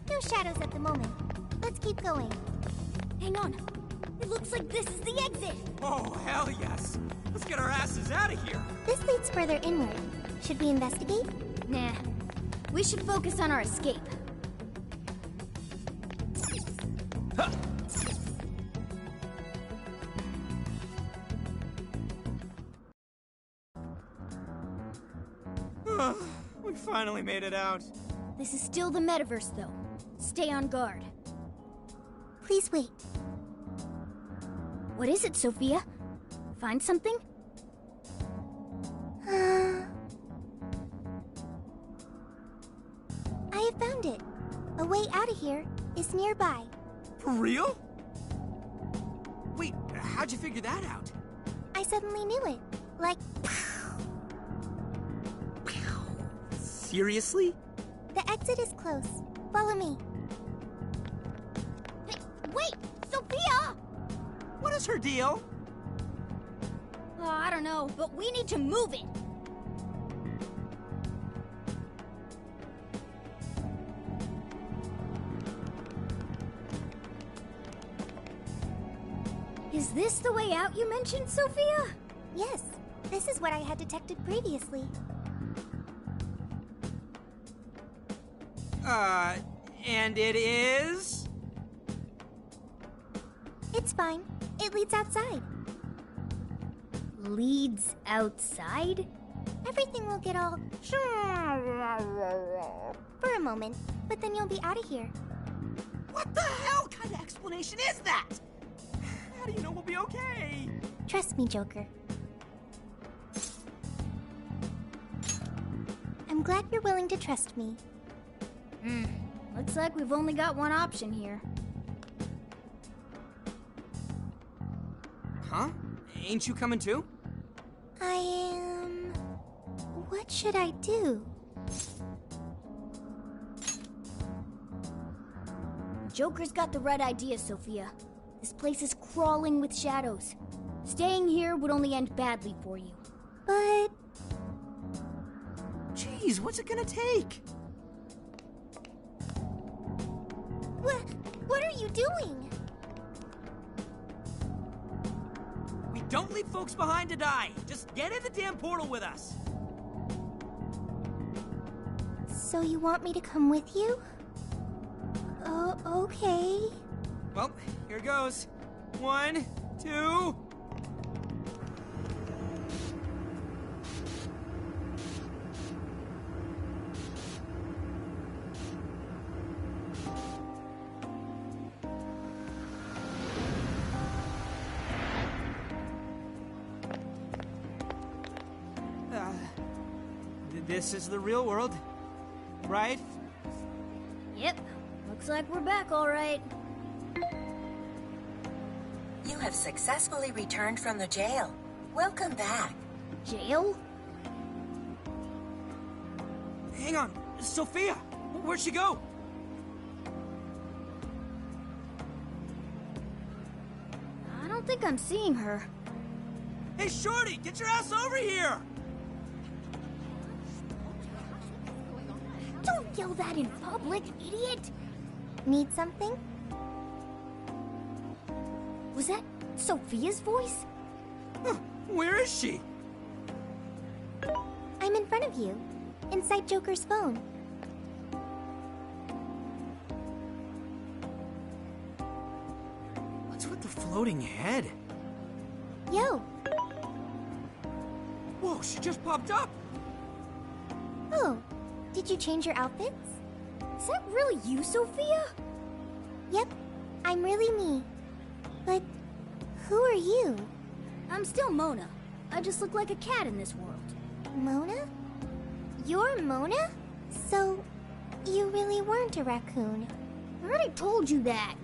No shadows at the moment. Let's keep going. Hang on. It looks like this is the exit. Oh, hell yes! Let's get our asses out of here! This leads further inward. Should we investigate? Nah. We should focus on our escape. We finally made it out. This is still the metaverse, though. Stay on guard. Please wait. What is it, Sophia? Find something? I have found it. A way out of here is nearby. For real? Wait, how'd you figure that out? I suddenly knew it. Like, seriously? the exit is close. Follow me. Hey, wait! Sophia! What is her deal? Oh, I don't know, but we need to move it. Is this the way out you mentioned, Sophia? Yes, this is what I had detected previously. And it is? It's fine. It leads outside. Leads outside? Everything will get all for a moment, but then you'll be out of here. What the hell kind of explanation is that? How do you know we'll be okay? Trust me, Joker. I'm glad you're willing to trust me. Looks like we've only got one option here. Huh? Ain't you coming too? I am... What should I do? Joker's got the right idea, Sophia. This place is crawling with shadows. Staying here would only end badly for you. But... Jeez, what's it gonna take? What are you doing? We don't leave folks behind to die. Just get in the damn portal with us. So you want me to come with you? Oh, okay. Well, here goes. 1, 2... This is the real world, right? Yep. Looks like we're back all right. You have successfully returned from the jail. Welcome back. Jail? Hang on, Sophia! Where'd she go? I don't think I'm seeing her. Hey, Shorty, get your ass over here! Don't yell that in public, idiot! Need something? Was that Sophia's voice? Where is she? I'm in front of you, inside Joker's phone. What's with the floating head? Yo! Whoa, she just popped up! Oh, did you change your outfits? Is that really you, Sophia? Yep, I'm really me. But who are you? I'm still Mona. I just look like a cat in this world. Mona? You're Mona? So, you really weren't a raccoon. I already told you that.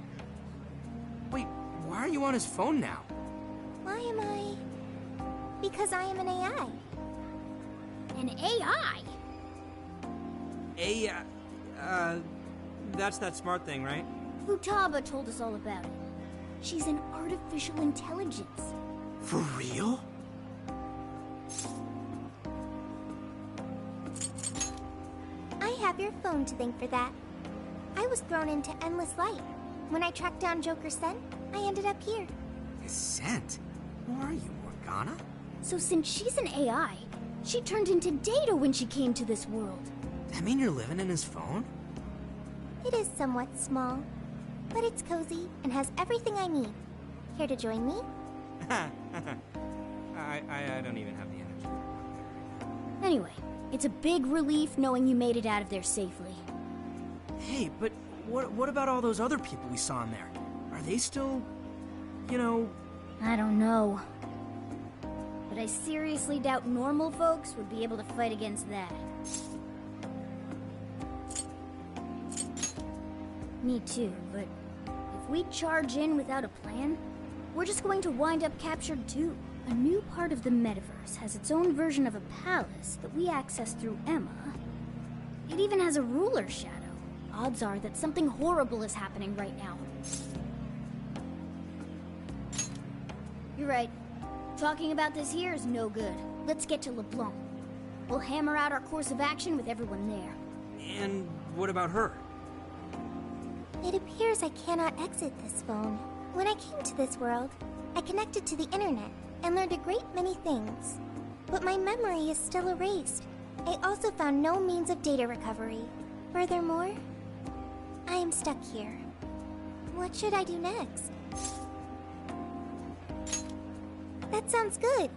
Wait, why are you on his phone now? Why am I? Because I am an AI. An AI? That's that smart thing, right? Futaba told us all about it. She's an artificial intelligence. For real? I have your phone to thank for that. I was thrown into endless light. When I tracked down Joker's scent, I ended up here. His scent? Who are you, Morgana? So since she's an AI, she turned into Data when she came to this world. That mean you're living in his phone? It is somewhat small, but it's cozy and has everything I need. Care to join me? I don't even have the energy. Anyway, it's a big relief knowing you made it out of there safely. Hey, but what about all those other people we saw in there? Are they still, you know... I don't know. But I seriously doubt normal folks would be able to fight against that. Me too, but if we charge in without a plan, we're just going to wind up captured too. A new part of the metaverse has its own version of a palace that we access through Emma. It even has a ruler shadow. Odds are that something horrible is happening right now. You're right. Talking about this here is no good. Let's get to LeBlanc. We'll hammer out our course of action with everyone there. And what about her? It appears I cannot exit this phone. When I came to this world, I connected to the internet and learned a great many things. But my memory is still erased. I also found no means of data recovery. Furthermore, I am stuck here. What should I do next? That sounds good.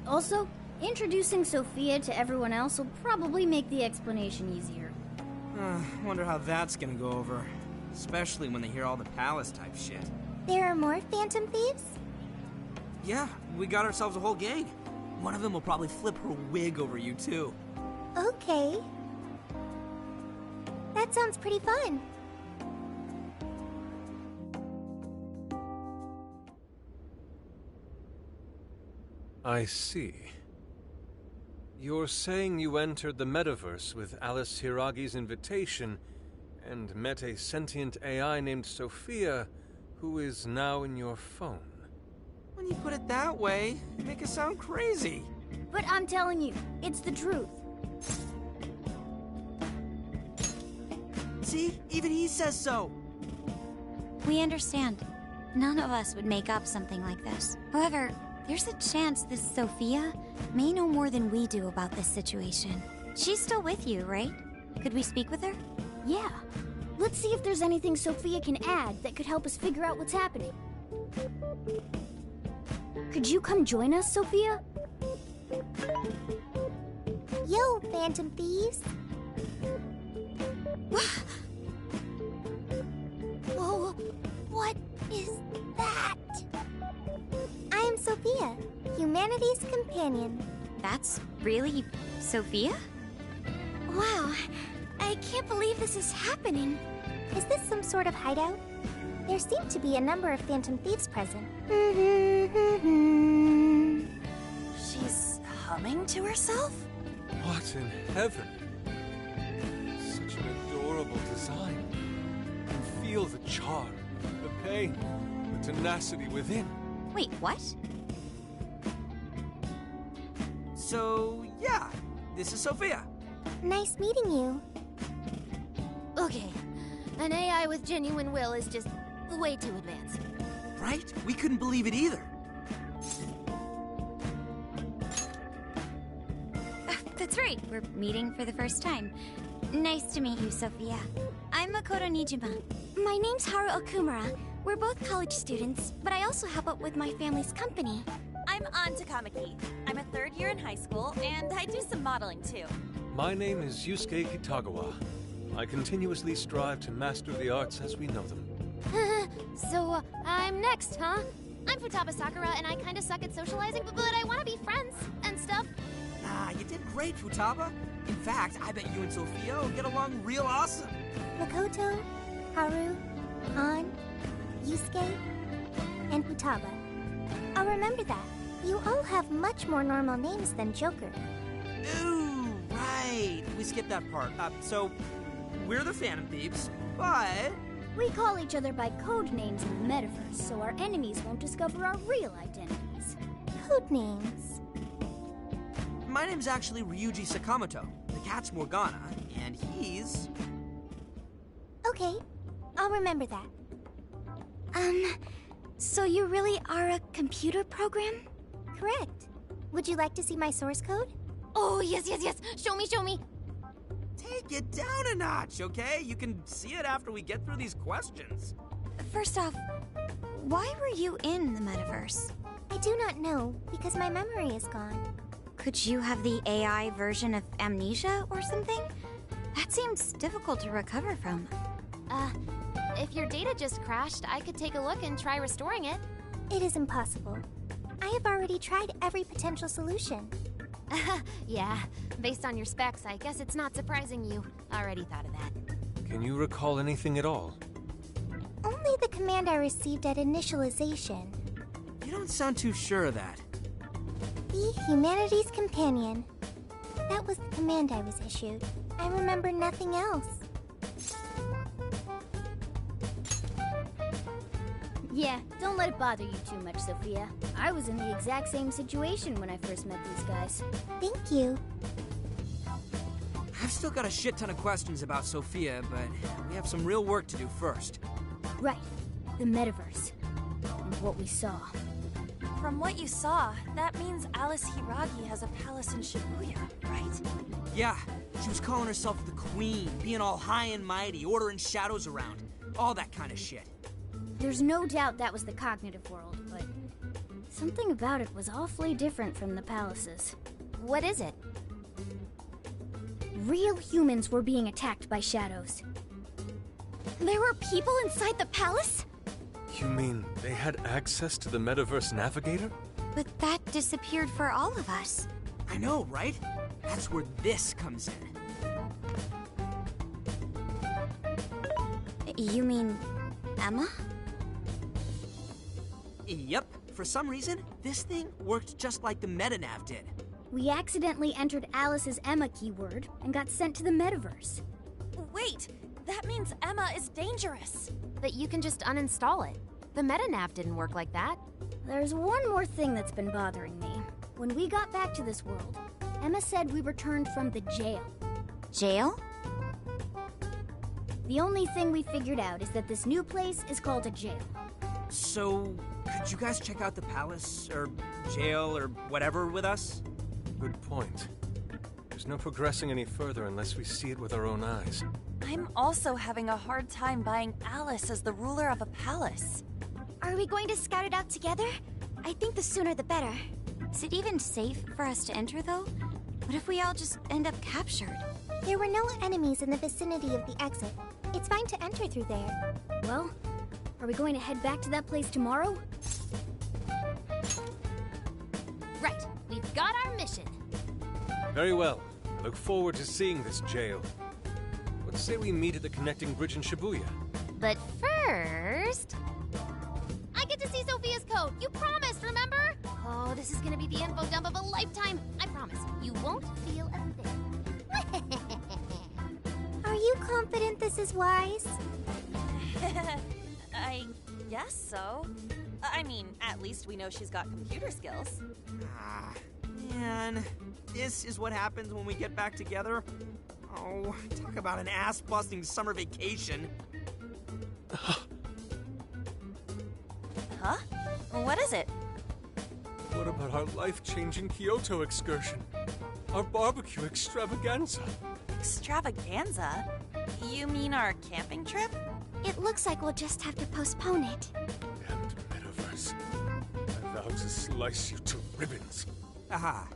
Also, introducing Sophia to everyone else will probably make the explanation easier. Wonder how that's gonna go over. Especially when they hear all the palace type shit. There are more Phantom Thieves? Yeah, we got ourselves a whole gang. One of them will probably flip her wig over you too. Okay. That sounds pretty fun. I see. You're saying you entered the metaverse with Alice Hiragi's invitation and met a sentient AI named Sophia, who is now in your phone. When you put it that way, you make it sound crazy. But I'm telling you, it's the truth. See? Even he says so. We understand. None of us would make up something like this. However, there's a chance this Sophia may know more than we do about this situation. She's still with you, right? Could we speak with her? Yeah. Let's see if there's anything Sophia can add that could help us figure out what's happening. Could you come join us, Sophia? Yo, Phantom Thieves. Whoa, what is that? I am Sophia, humanity's companion. That's really Sophia? Wow, I can't believe this is happening. Is this some sort of hideout? There seem to be a number of Phantom Thieves present. She's humming to herself? What in heaven? Such an adorable design. You feel the charm, the pain, the tenacity within. Wait, what? So, yeah, this is Sophia. Nice meeting you. Okay, an AI with genuine will is just way too advanced. Right? We couldn't believe it either. That's right, we're meeting for the first time. Nice to meet you, Sophia. I'm Makoto Nijima. My name's Haru Okumura. We're both college students, but I also help out with my family's company. I'm Anta Kamaki. I'm a third year in high school, and I do some modeling too. My name is Yusuke Kitagawa. I continuously strive to master the arts as we know them. So, I'm next, huh? I'm Futaba Sakura, and I kinda suck at socializing, but I wanna be friends and stuff. Nah, you did great, Futaba. In fact, I bet you and Sophia will get along real awesome. Makoto, Haru, Han, Yusuke, and Futaba. I'll remember that. You all have much more normal names than Joker. Ooh, right. We skipped that part. So, we're the Phantom Thieves, but... We call each other by code names in the metaverse, so our enemies won't discover our real identities. Code names? My name's actually Ryuji Sakamoto. The cat's Morgana, and he's... Okay, I'll remember that. So you really are a computer program? Correct. Would you like to see my source code? Oh, yes. Show me. Take it down a notch, okay? You can see it after we get through these questions. First off, why were you in the metaverse? I do not know, because my memory is gone. Could you have the AI version of amnesia or something? That seems difficult to recover from. If your data just crashed, I could take a look and try restoring it. It is impossible. I have already tried every potential solution. Yeah, based on your specs, I guess it's not surprising you already thought of that. Can you recall anything at all? Only the command I received at initialization. You don't sound too sure of that. Be humanity's companion. That was the command I was issued. I remember nothing else. Yeah, don't let it bother you too much, Sophia. I was in the exact same situation when I first met these guys. Thank you. I've still got a shit ton of questions about Sophia, but we have some real work to do first. Right. The metaverse. And what we saw. From what you saw, that means Alice Hiragi has a palace in Shibuya, right? Yeah, she was calling herself the Queen, being all high and mighty, ordering shadows around. All that kind of shit. There's no doubt that was the cognitive world, but something about it was awfully different from the palaces. What is it? Real humans were being attacked by shadows. There were people inside the palace? You mean they had access to the Metaverse Navigator? But that disappeared for all of us. I know, right? That's where this comes in. You mean Emma? Yep. For some reason, this thing worked just like the MetaNav did. We accidentally entered Alice's Emma keyword and got sent to the metaverse. Wait, that means Emma is dangerous. But you can just uninstall it. The MetaNav didn't work like that. There's one more thing that's been bothering me. When we got back to this world, Emma said we returned from the jail. Jail? The only thing we figured out is that this new place is called a jail. So, could you guys check out the palace, or jail, or whatever with us? Good point. There's no progressing any further unless we see it with our own eyes. I'm also having a hard time buying Alice as the ruler of a palace. Are we going to scout it out together? I think the sooner the better. Is it even safe for us to enter, though? What if we all just end up captured? There were no enemies in the vicinity of the exit. It's fine to enter through there. Well, are we going to head back to that place tomorrow? Right. We've got our mission. Very well. I look forward to seeing this jail. What say we meet at the connecting bridge in Shibuya? But first... I get to see Sophia's code. You promised, remember? Oh, this is gonna be the info dump of a lifetime. I promise. You won't feel a thing. Are you confident this is wise? I guess so. I mean, at least we know she's got computer skills. Ah, man. This is what happens when we get back together? Oh, talk about an ass-busting summer vacation. Huh? What is it? What about our life-changing Kyoto excursion? Our barbecue extravaganza? Extravaganza? You mean our camping trip? It looks like we'll just have to postpone it. Damned metaverse. I vow to slice you to ribbons. Aha.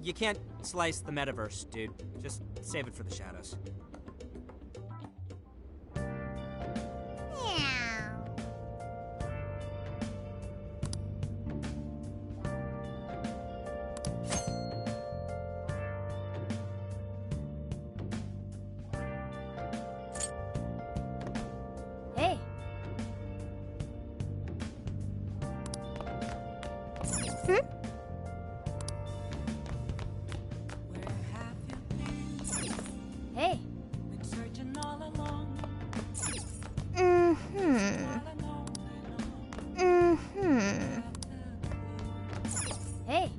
You can't slice the metaverse, dude. Just save it for the shadows. Mm-hmm. Hey. Mm-hmm. Mm-hmm. Hey.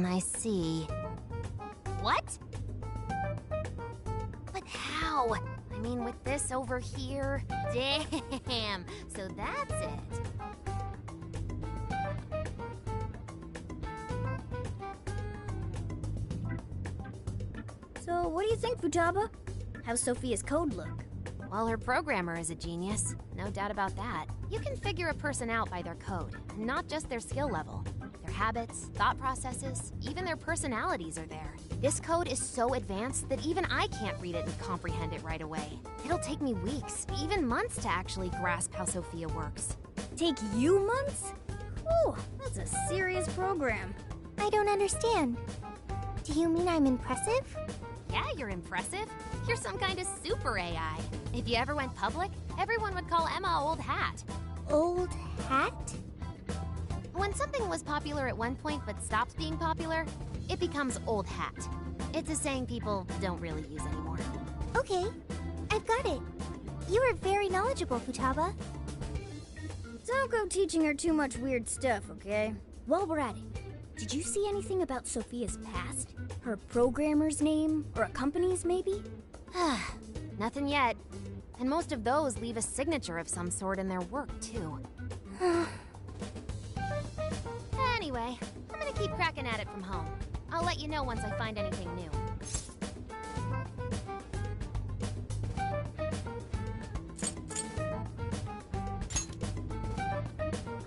I see. What? But how? I mean, with this over here? Damn! So that's it. So, what do you think, Futaba? How's Sophia's code look? Well, her programmer is a genius. No doubt about that. You can figure a person out by their code, and not just their skill level. Their habits, thought processes, even their personalities are there. This code is so advanced that even I can't read it and comprehend it right away. It'll take me weeks, even months to actually grasp how Sophia works. Take you months? Whew, that's a serious program. I don't understand. Do you mean I'm impressive? Yeah, you're impressive. You're some kind of super AI. If you ever went public, everyone would call Emma Old Hat. Old Hat? When something was popular at one point but stops being popular, it becomes Old Hat. It's a saying people don't really use anymore. Okay, I've got it. You are very knowledgeable, Futaba. Don't go teaching her too much weird stuff, okay? While we're at it, did you see anything about Sophia's past? Her programmer's name? Or a company's, maybe? Nothing yet. And most of those leave a signature of some sort in their work, too. Anyway, I'm gonna keep cracking at it from home. I'll let you know once I find anything new.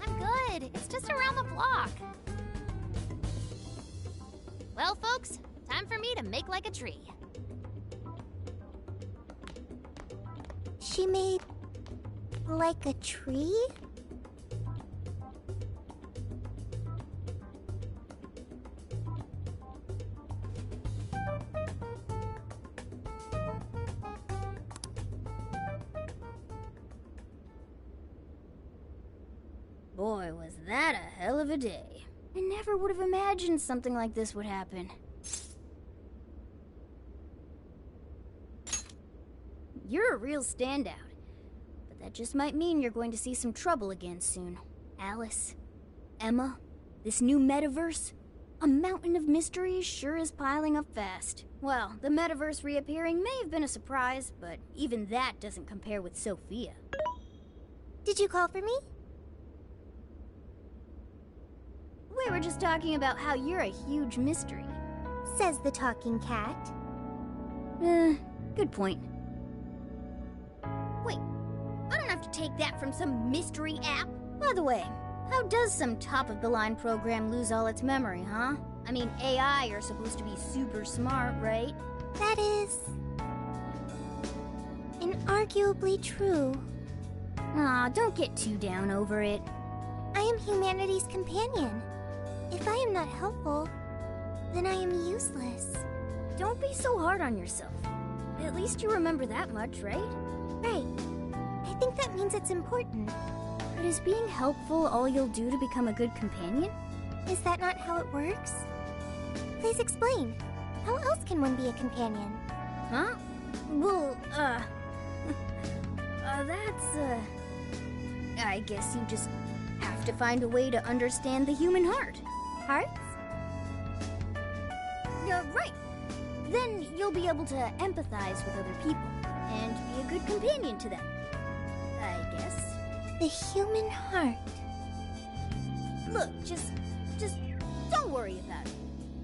I'm good. It's just around the block. Well, folks, time for me to make like a tree. She made... like a tree? Boy, was that a hell of a day. I never would have imagined something like this would happen. You're a real standout. But that just might mean you're going to see some trouble again soon. Alice, Emma, this new metaverse. A mountain of mysteries sure is piling up fast. Well, the metaverse reappearing may have been a surprise, but even that doesn't compare with Sophia. Did you call for me? We were just talking about how you're a huge mystery. Says the talking cat. Good point. Wait, I don't have to take that from some mystery app. By the way, how does some top-of-the-line program lose all its memory, huh? I mean, AI are supposed to be super smart, right? That is... inarguably true. Aw, don't get too down over it. I am humanity's companion. If I am not helpful, then I am useless. Don't be so hard on yourself. At least you remember that much, right? Right. I think that means it's important. But is being helpful all you'll do to become a good companion? Is that not how it works? Please explain. How else can one be a companion? Huh? Well, I guess you just have to find a way to understand the human heart. Hearts? Right. Then you'll be able to empathize with other people and be a good companion to them. I guess. The human heart. Look, just don't worry about it.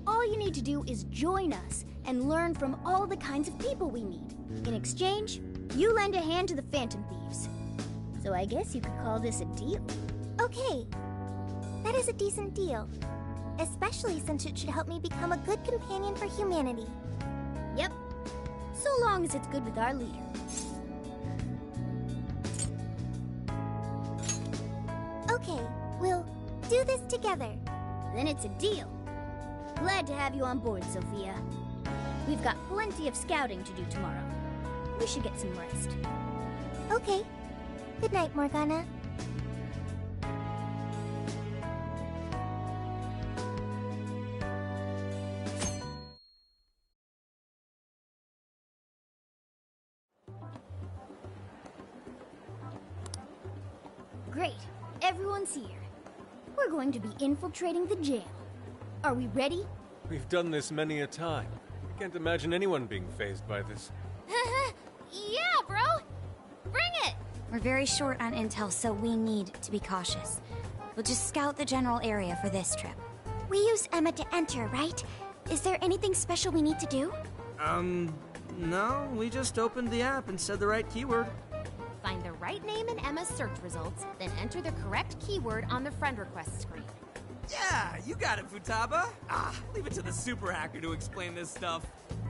All you need to do is join us and learn from all the kinds of people we meet. In exchange, you lend a hand to the Phantom Thieves. So I guess you could call this a deal. Okay. That is a decent deal. Especially since it should help me become a good companion for humanity. Yep. So long as it's good with our leader. Okay, we'll do this together. Then it's a deal. Glad to have you on board, Sophia. We've got plenty of scouting to do tomorrow. We should get some rest. Okay. Good night, Morgana. Great. Everyone's here. We're going to be infiltrating the jail. Are we ready? We've done this many a time. I can't imagine anyone being fazed by this. Yeah, bro! Bring it! We're very short on intel, so we need to be cautious. We'll just scout the general area for this trip. We use Emma to enter, right? Is there anything special we need to do? No, we just opened the app and said the right keyword. Find the right name in Emma's search results, then enter the correct keyword on the friend request screen. Yeah, you got it, Futaba. Leave it to the super hacker to explain this stuff.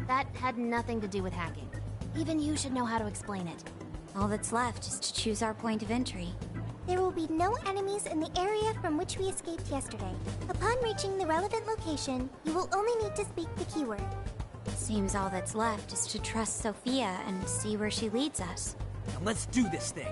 That had nothing to do with hacking. Even you should know how to explain it. All that's left is to choose our point of entry. There will be no enemies in the area from which we escaped yesterday. Upon reaching the relevant location, you will only need to speak the keyword. Seems all that's left is to trust Sophia and see where she leads us. Now let's do this thing.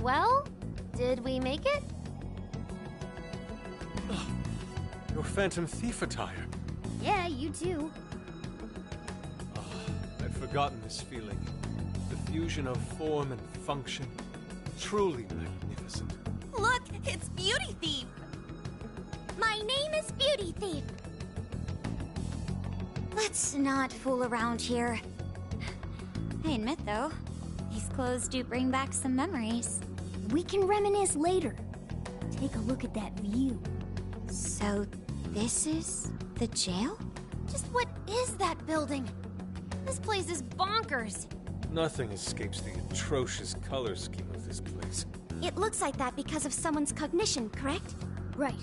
Well, did we make it? Your Phantom Thief attire. Yeah, you too. I'd forgotten this feeling. The fusion of form and function. Truly magnificent. Look, it's Beauty Thief! My name is Beauty Thief. Let's not fool around here. I admit, though, these clothes do bring back some memories. We can reminisce later. Take a look at that view. So, this is the jail? Just what is that building? This place is bonkers. Nothing escapes the atrocious color scheme of this place. It looks like that because of someone's cognition, correct? Right.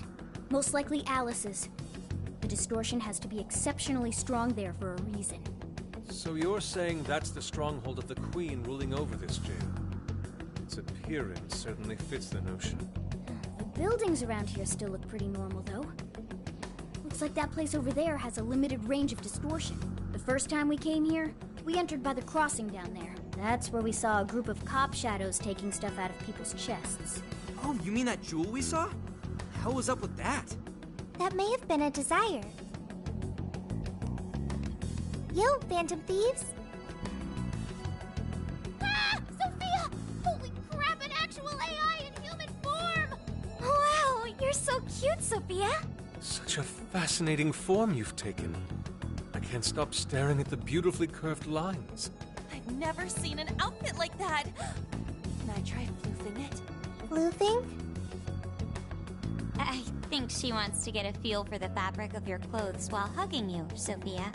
Most likely Alice's. The distortion has to be exceptionally strong there for a reason. So you're saying that's the stronghold of the Queen ruling over this jail? Its appearance certainly fits the notion. The buildings around here still look pretty normal, though. Looks like that place over there has a limited range of distortion. The first time we came here, we entered by the crossing down there. That's where we saw a group of cop shadows taking stuff out of people's chests. Oh, you mean that jewel we saw? The hell was up with that? That may have been a desire. Yo, Phantom Thieves! Ah! Sophia! Holy crap, an actual AI in human form! Wow, you're so cute, Sophia! Such a fascinating form you've taken. I can't stop staring at the beautifully curved lines. I've never seen an outfit like that! Can I try floofing it? Floofing? I think she wants to get a feel for the fabric of your clothes while hugging you, Sophia.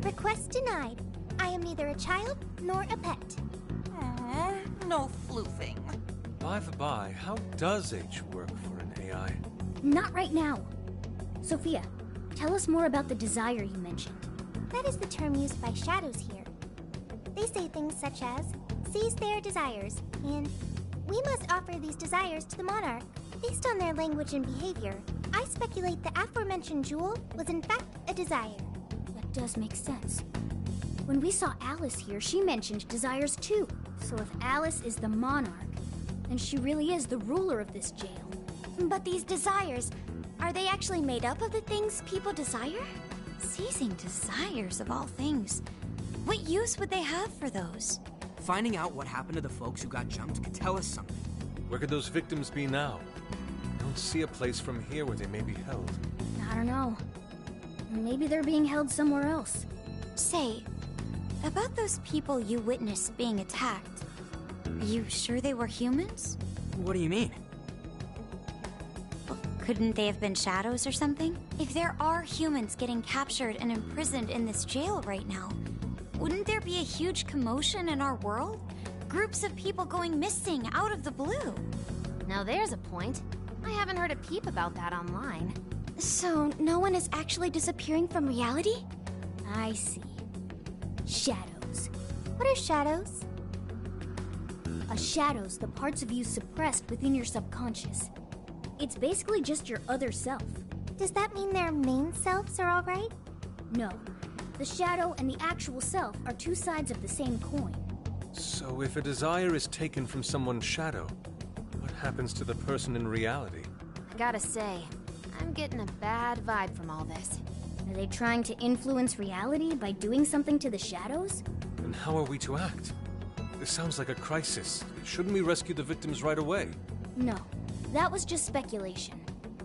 Request denied. I am neither a child nor a pet. No floofing. By the by, how does H work for an AI? Not right now. Sophia, tell us more about the desire you mentioned. That is the term used by shadows here. They say things such as, seize their desires, and we must offer these desires to the monarch. Based on their language and behavior, I speculate the aforementioned jewel was in fact a desire. That does make sense. When we saw Alice here, she mentioned desires too. So if Alice is the monarch, then she really is the ruler of this jail. But these desires, are they actually made up of the things people desire? Seizing desires of all things. What use would they have for those? Finding out what happened to the folks who got jumped could tell us something. Where could those victims be now? I don't see a place from here where they may be held. I don't know. Maybe they're being held somewhere else. Say, about those people you witnessed being attacked, are you sure they were humans? What do you mean? Well, couldn't they have been shadows or something? If there are humans getting captured and imprisoned in this jail right now, wouldn't there be a huge commotion in our world? Groups of people going missing out of the blue. Now there's a point. I haven't heard a peep about that online. So, no one is actually disappearing from reality? I see. Shadows. What are shadows? A shadow's the parts of you suppressed within your subconscious. It's basically just your other self. Does that mean their main selves are alright? No. The shadow and the actual self are two sides of the same coin. So if a desire is taken from someone's shadow, what happens to the person in reality? I gotta say, I'm getting a bad vibe from all this. Are they trying to influence reality by doing something to the shadows? And how are we to act? This sounds like a crisis. Shouldn't we rescue the victims right away? No. That was just speculation.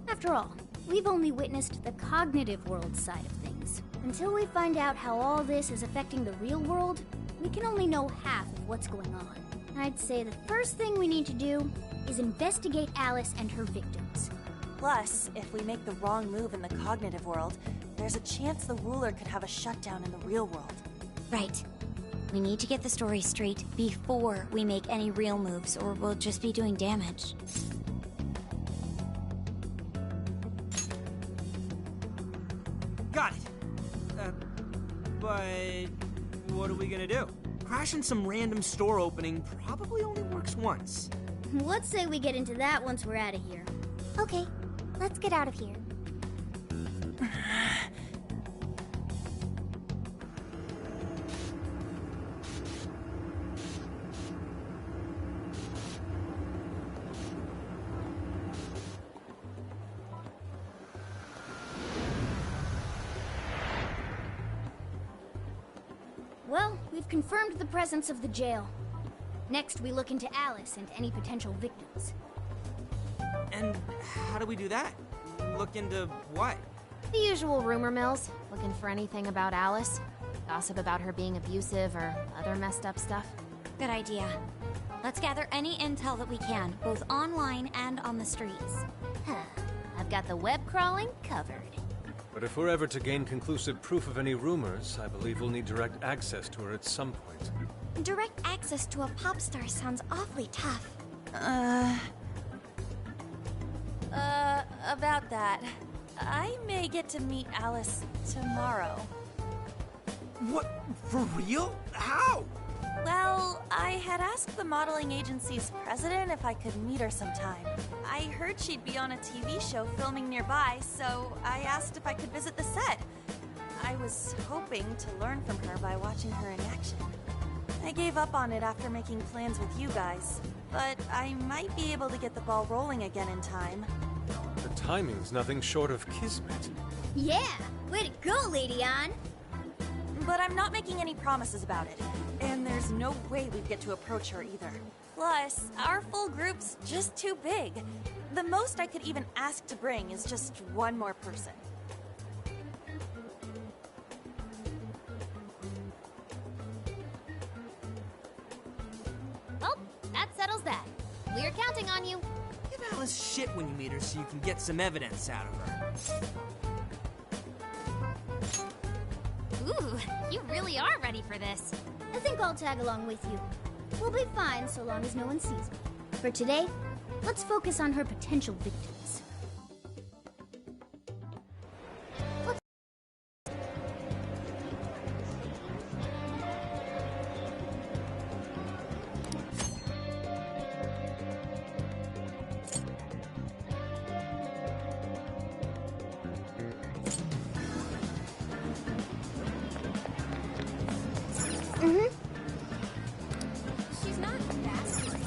After all, we've only witnessed the cognitive world side of things. Until we find out how all this is affecting the real world, we can only know half of what's going on. I'd say the first thing we need to do is investigate Alice and her victims. Plus, if we make the wrong move in the cognitive world, there's a chance the ruler could have a shutdown in the real world. Right. We need to get the story straight before we make any real moves, or we'll just be doing damage. Got it. But what are we gonna do? Crashing some random store opening probably only works once. Let's say we get into that once we're out of here. Okay, let's get out of here. Well, we've confirmed the presence of the jail. Next, we look into Alice and any potential victims. And how do we do that? Look into what? The usual rumor mills, looking for anything about Alice. Gossip about her being abusive or other messed up stuff. Good idea. Let's gather any intel that we can, both online and on the streets. I've got the web crawling covered. But if we're ever to gain conclusive proof of any rumors, I believe we'll need direct access to her at some point. Direct access to a pop star sounds awfully tough. About that. I may get to meet Alice tomorrow. What? For real? How? Well, I had asked the modeling agency's president if I could meet her sometime. I heard she'd be on a TV show filming nearby, so I asked if I could visit the set. I was hoping to learn from her by watching her in action. I gave up on it after making plans with you guys, but I might be able to get the ball rolling again in time. The timing's nothing short of kismet. Yeah! Way to go, Lady Ann! But I'm not making any promises about it. And there's no way we'd get to approach her either. Plus, our full group's just too big. The most I could even ask to bring is just one more person. Well, that settles that. We're counting on you. Give Alice shit when you meet her so you can get some evidence out of her. Ooh, you really are ready for this. I think I'll tag along with you. We'll be fine so long as no one sees me. For today, let's focus on her potential victims. She's not fast.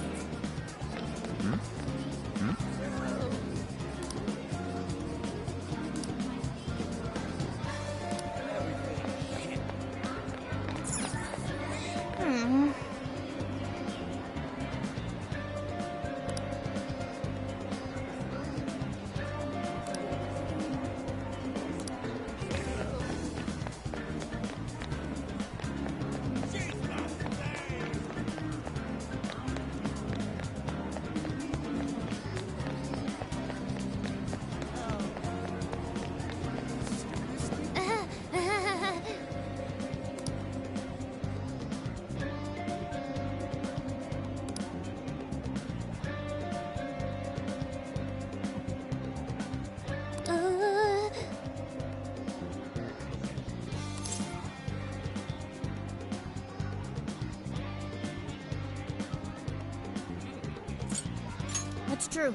That's true.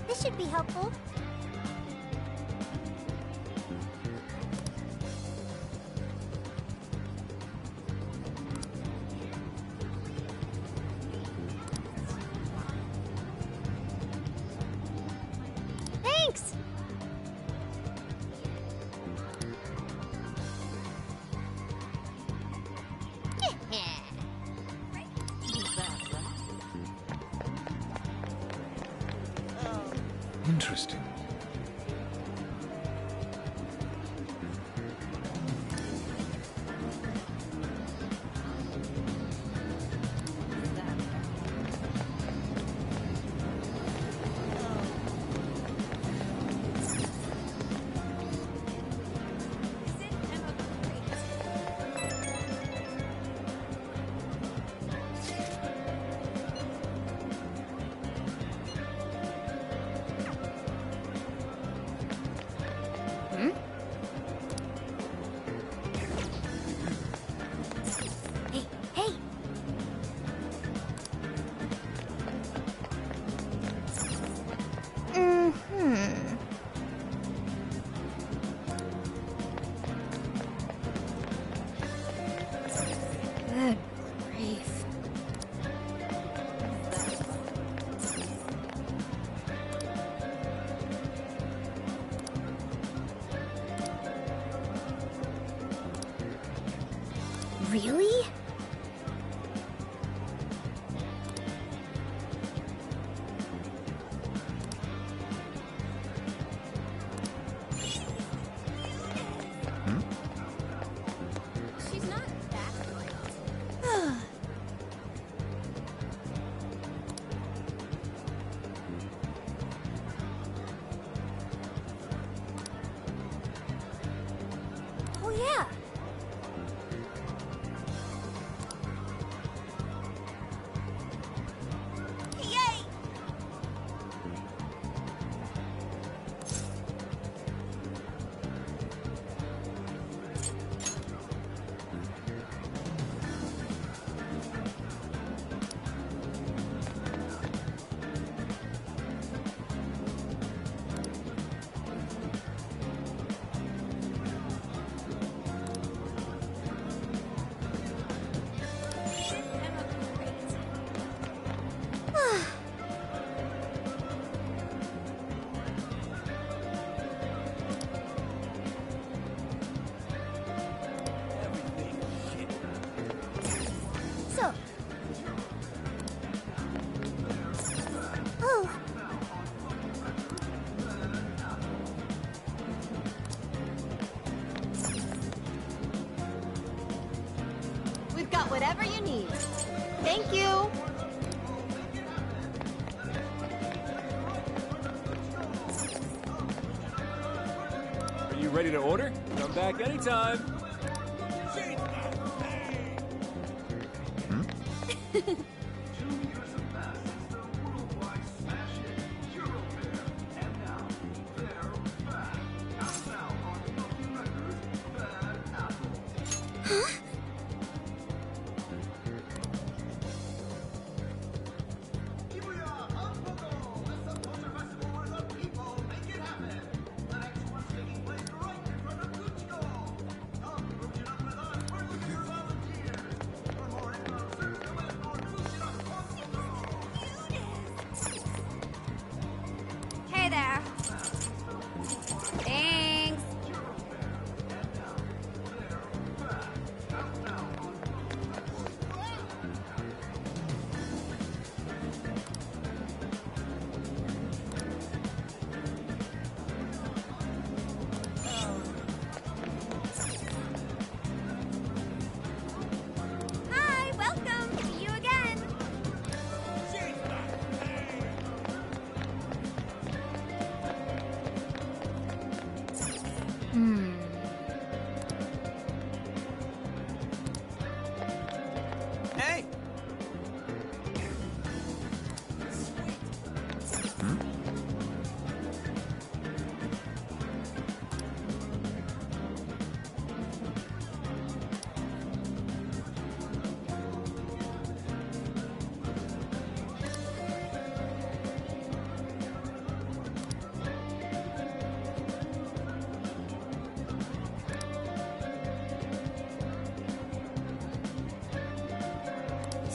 This should be helpful. Thanks! Interesting. Hey! Good grief. Really? She's not that Oh yeah! Yay! So. Oh. We've got whatever you need. Thank you. Are you ready to order? Come back anytime. Hey there. Thanks.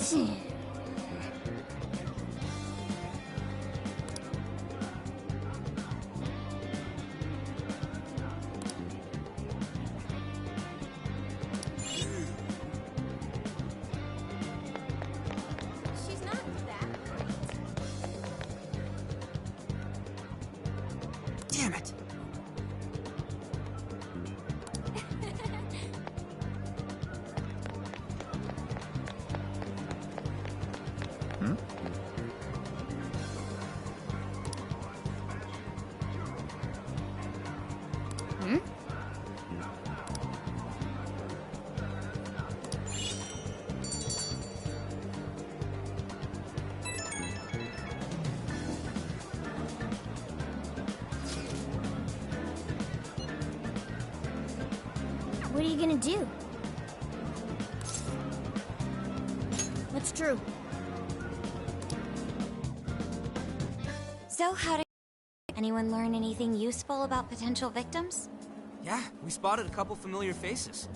She's not that Damn it! Hmm? What are you gonna do? What's true? So, how did anyone learn anything useful about potential victims? Yeah, we spotted a couple familiar faces.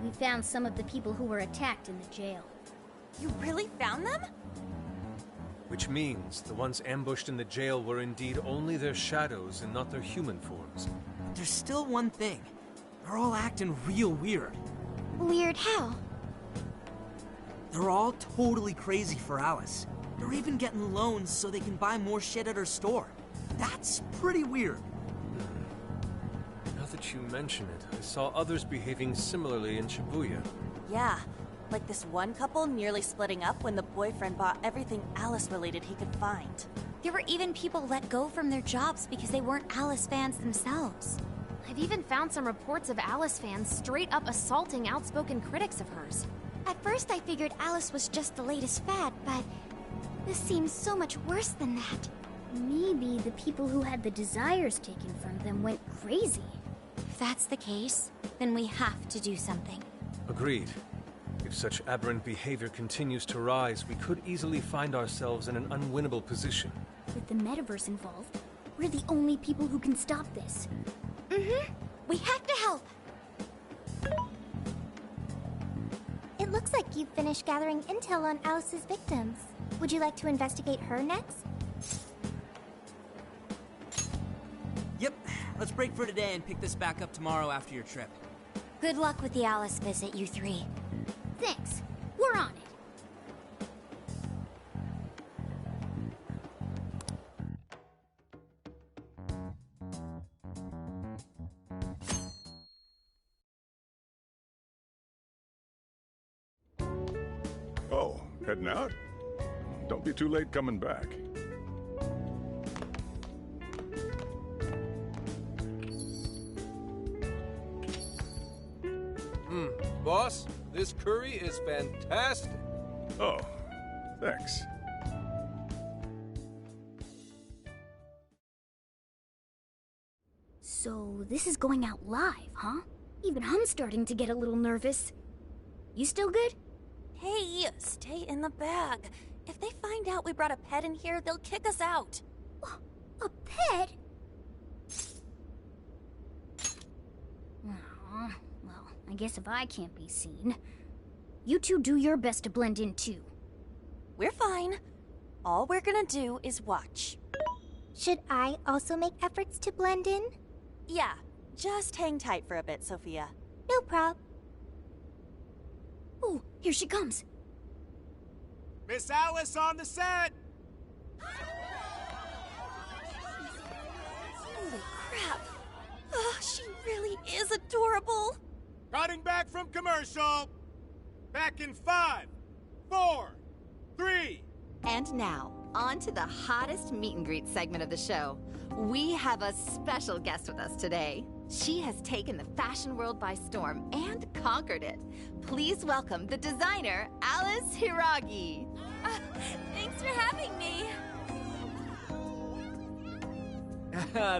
We found some of the people who were attacked in the jail. You really found them? Which means the ones ambushed in the jail were indeed only their shadows and not their human forms. But there's still one thing. They're all acting real weird. Weird how? They're all totally crazy for Alice. They're even getting loans so they can buy more shit at her store. That's pretty weird. Now that you mention it, I saw others behaving similarly in Shibuya. Yeah, like this one couple nearly splitting up when the boyfriend bought everything Alice-related he could find. There were even people let go from their jobs because they weren't Alice fans themselves. I've even found some reports of Alice fans straight up assaulting outspoken critics of hers. At first I figured Alice was just the latest fad, but this seems so much worse than that. Maybe the people who had the desires taken from them went crazy. If that's the case, then we have to do something. Agreed. If such aberrant behavior continues to rise, we could easily find ourselves in an unwinnable position. With the metaverse involved, we're the only people who can stop this. We have to help. It looks like you've finished gathering intel on Alice's victims. Would you like to investigate her next? Yep, let's break for today and pick this back up tomorrow after your trip. Good luck with the Alice visit, you three. Thanks. We're on it. Oh, heading out? Don't be too late coming back. Boss, this curry is fantastic. Oh, thanks. So this is going out live, huh? Even I'm starting to get a little nervous. You still good? Hey, stay in the bag. If they find out we brought a pet in here, they'll kick us out. A pet? Aw, well, I guess if I can't be seen, you two do your best to blend in too. We're fine. All we're gonna do is watch. Should I also make efforts to blend in? Yeah, just hang tight for a bit, Sophia. No prob. Oh, here she comes. Miss Alice on the set! Holy crap. Oh, she really is adorable. Cutting back from commercial. Back in 5, 4, 3. And now, on to the hottest meet and greet segment of the show. We have a special guest with us today. She has taken the fashion world by storm and conquered it. Please welcome the designer, Alice Hiragi. Thanks for having me.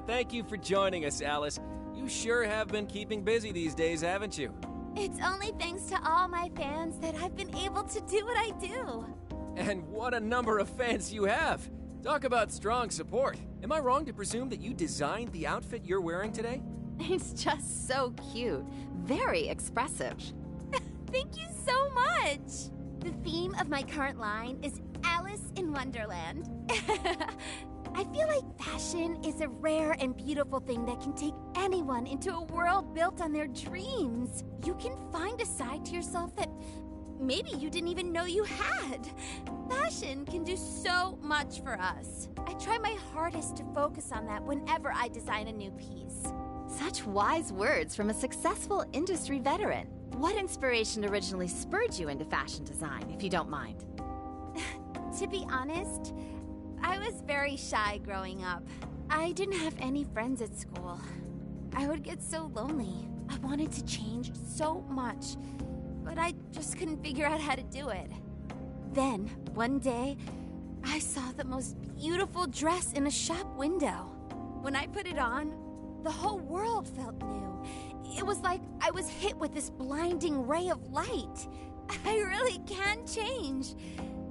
Thank you for joining us, Alice. You sure have been keeping busy these days, haven't you? It's only thanks to all my fans that I've been able to do what I do. And what a number of fans you have. Talk about strong support. Am I wrong to presume that you designed the outfit you're wearing today? It's just so cute. Very expressive. Thank you so much. The theme of my current line is Alice in Wonderland. I feel like fashion is a rare and beautiful thing that can take anyone into a world built on their dreams. You can find a side to yourself that maybe you didn't even know you had. Fashion can do so much for us. I try my hardest to focus on that whenever I design a new piece. Such wise words from a successful industry veteran. What inspiration originally spurred you into fashion design, if you don't mind? To be honest, I was very shy growing up. I didn't have any friends at school. I would get so lonely. I wanted to change so much, but I just couldn't figure out how to do it. Then, one day, I saw the most beautiful dress in a shop window. When I put it on, the whole world felt new. It was like I was hit with this blinding ray of light. I really can change.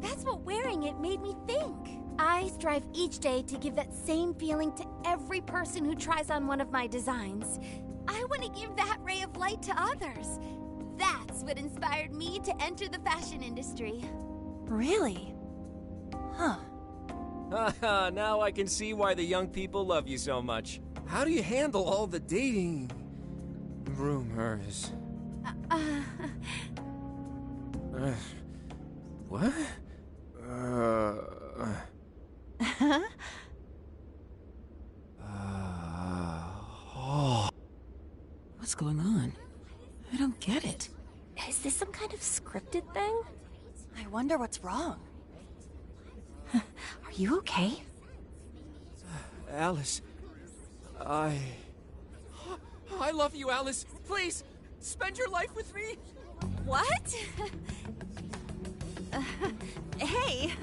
That's what wearing it made me think. I strive each day to give that same feeling to every person who tries on one of my designs. I want to give that ray of light to others. That's what inspired me to enter the fashion industry. Really? Huh. Haha, now I can see why the young people love you so much. How do you handle all the dating rumors? What? What's going on? I don't get it. Is this some kind of scripted thing? I wonder what's wrong. Are you okay? Alice, I love you, Alice. Please, spend your life with me. What? Hey,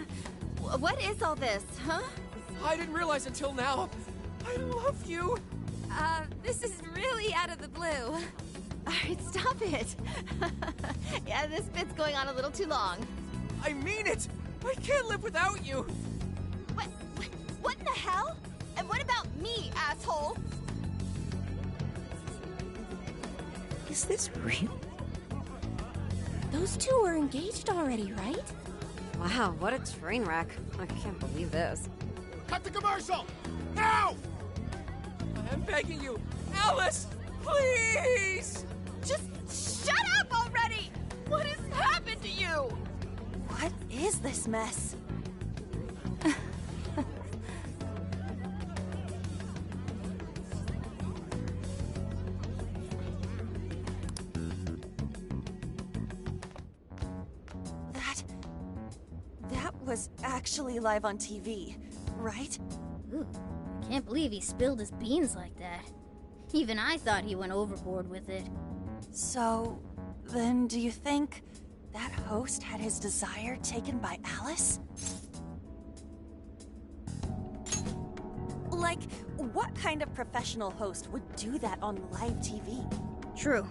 what is all this, huh? I didn't realize until now. I love you. This is really out of the blue. All right, stop it. Yeah, this bit's going on a little too long. I mean it. I can't live without you. What in the hell? And what about me, asshole? Is this real? Those two are engaged already, right? Wow, what a train wreck. I can't believe this. Cut the commercial! Now! I'm begging you, Alice, please! Just shut up already! What has happened to you? What is this mess? That was actually live on TV, right? Ooh, I can't believe he spilled his beans like that. Even I thought he went overboard with it. So, then do you think that host had his desire taken by Alice? Like, what kind of professional host would do that on live TV? True.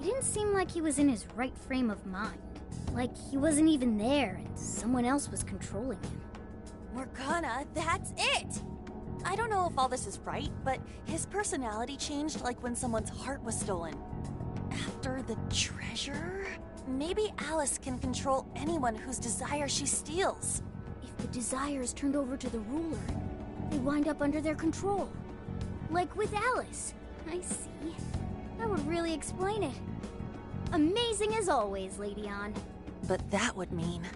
He didn't seem like he was in his right frame of mind. Like he wasn't even there and someone else was controlling him. Morgana, that's it! I don't know if all this is right, but his personality changed like when someone's heart was stolen. After the treasure? Maybe Alice can control anyone whose desire she steals. If the desire is turned over to the ruler, they wind up under their control. Like with Alice. I see. That would really explain it. Amazing as always, Lady On. But that would mean...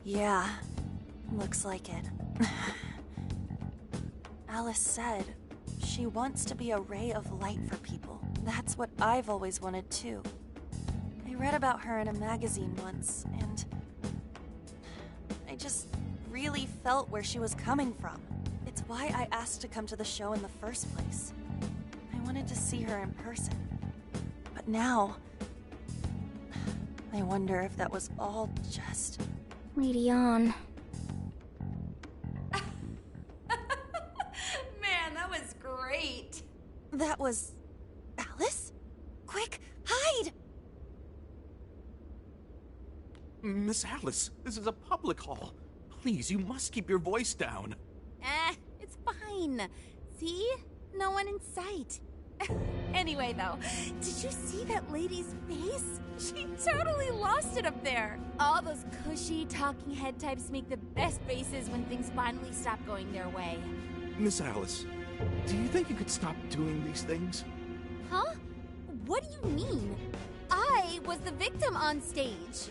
Yeah, looks like it. Alice said she wants to be a ray of light for people. That's what I've always wanted too. I read about her in a magazine once, and I just really felt where she was coming from. It's why I asked to come to the show in the first place. I wanted to see her in person. But now, I wonder if that was all just... Lady On. Man, that was great. That was... Alice? Quick, hide! Miss Alice, this is a public hall. Please, you must keep your voice down. It's fine. See? No one in sight. Anyway, though, did you see that lady's face? She totally lost it up there. All those cushy, talking head types make the best faces when things finally stop going their way. Miss Alice, do you think you could stop doing these things? Huh? What do you mean? I was the victim on stage.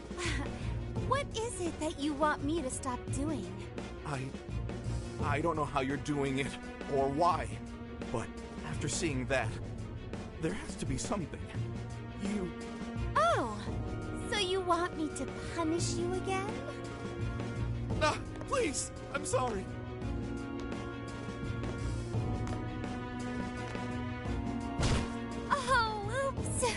What is it that you want me to stop doing? I don't know how you're doing it or why, but after seeing that, there has to be something. Oh, so you want me to punish you again? Please, I'm sorry. Oh, oops.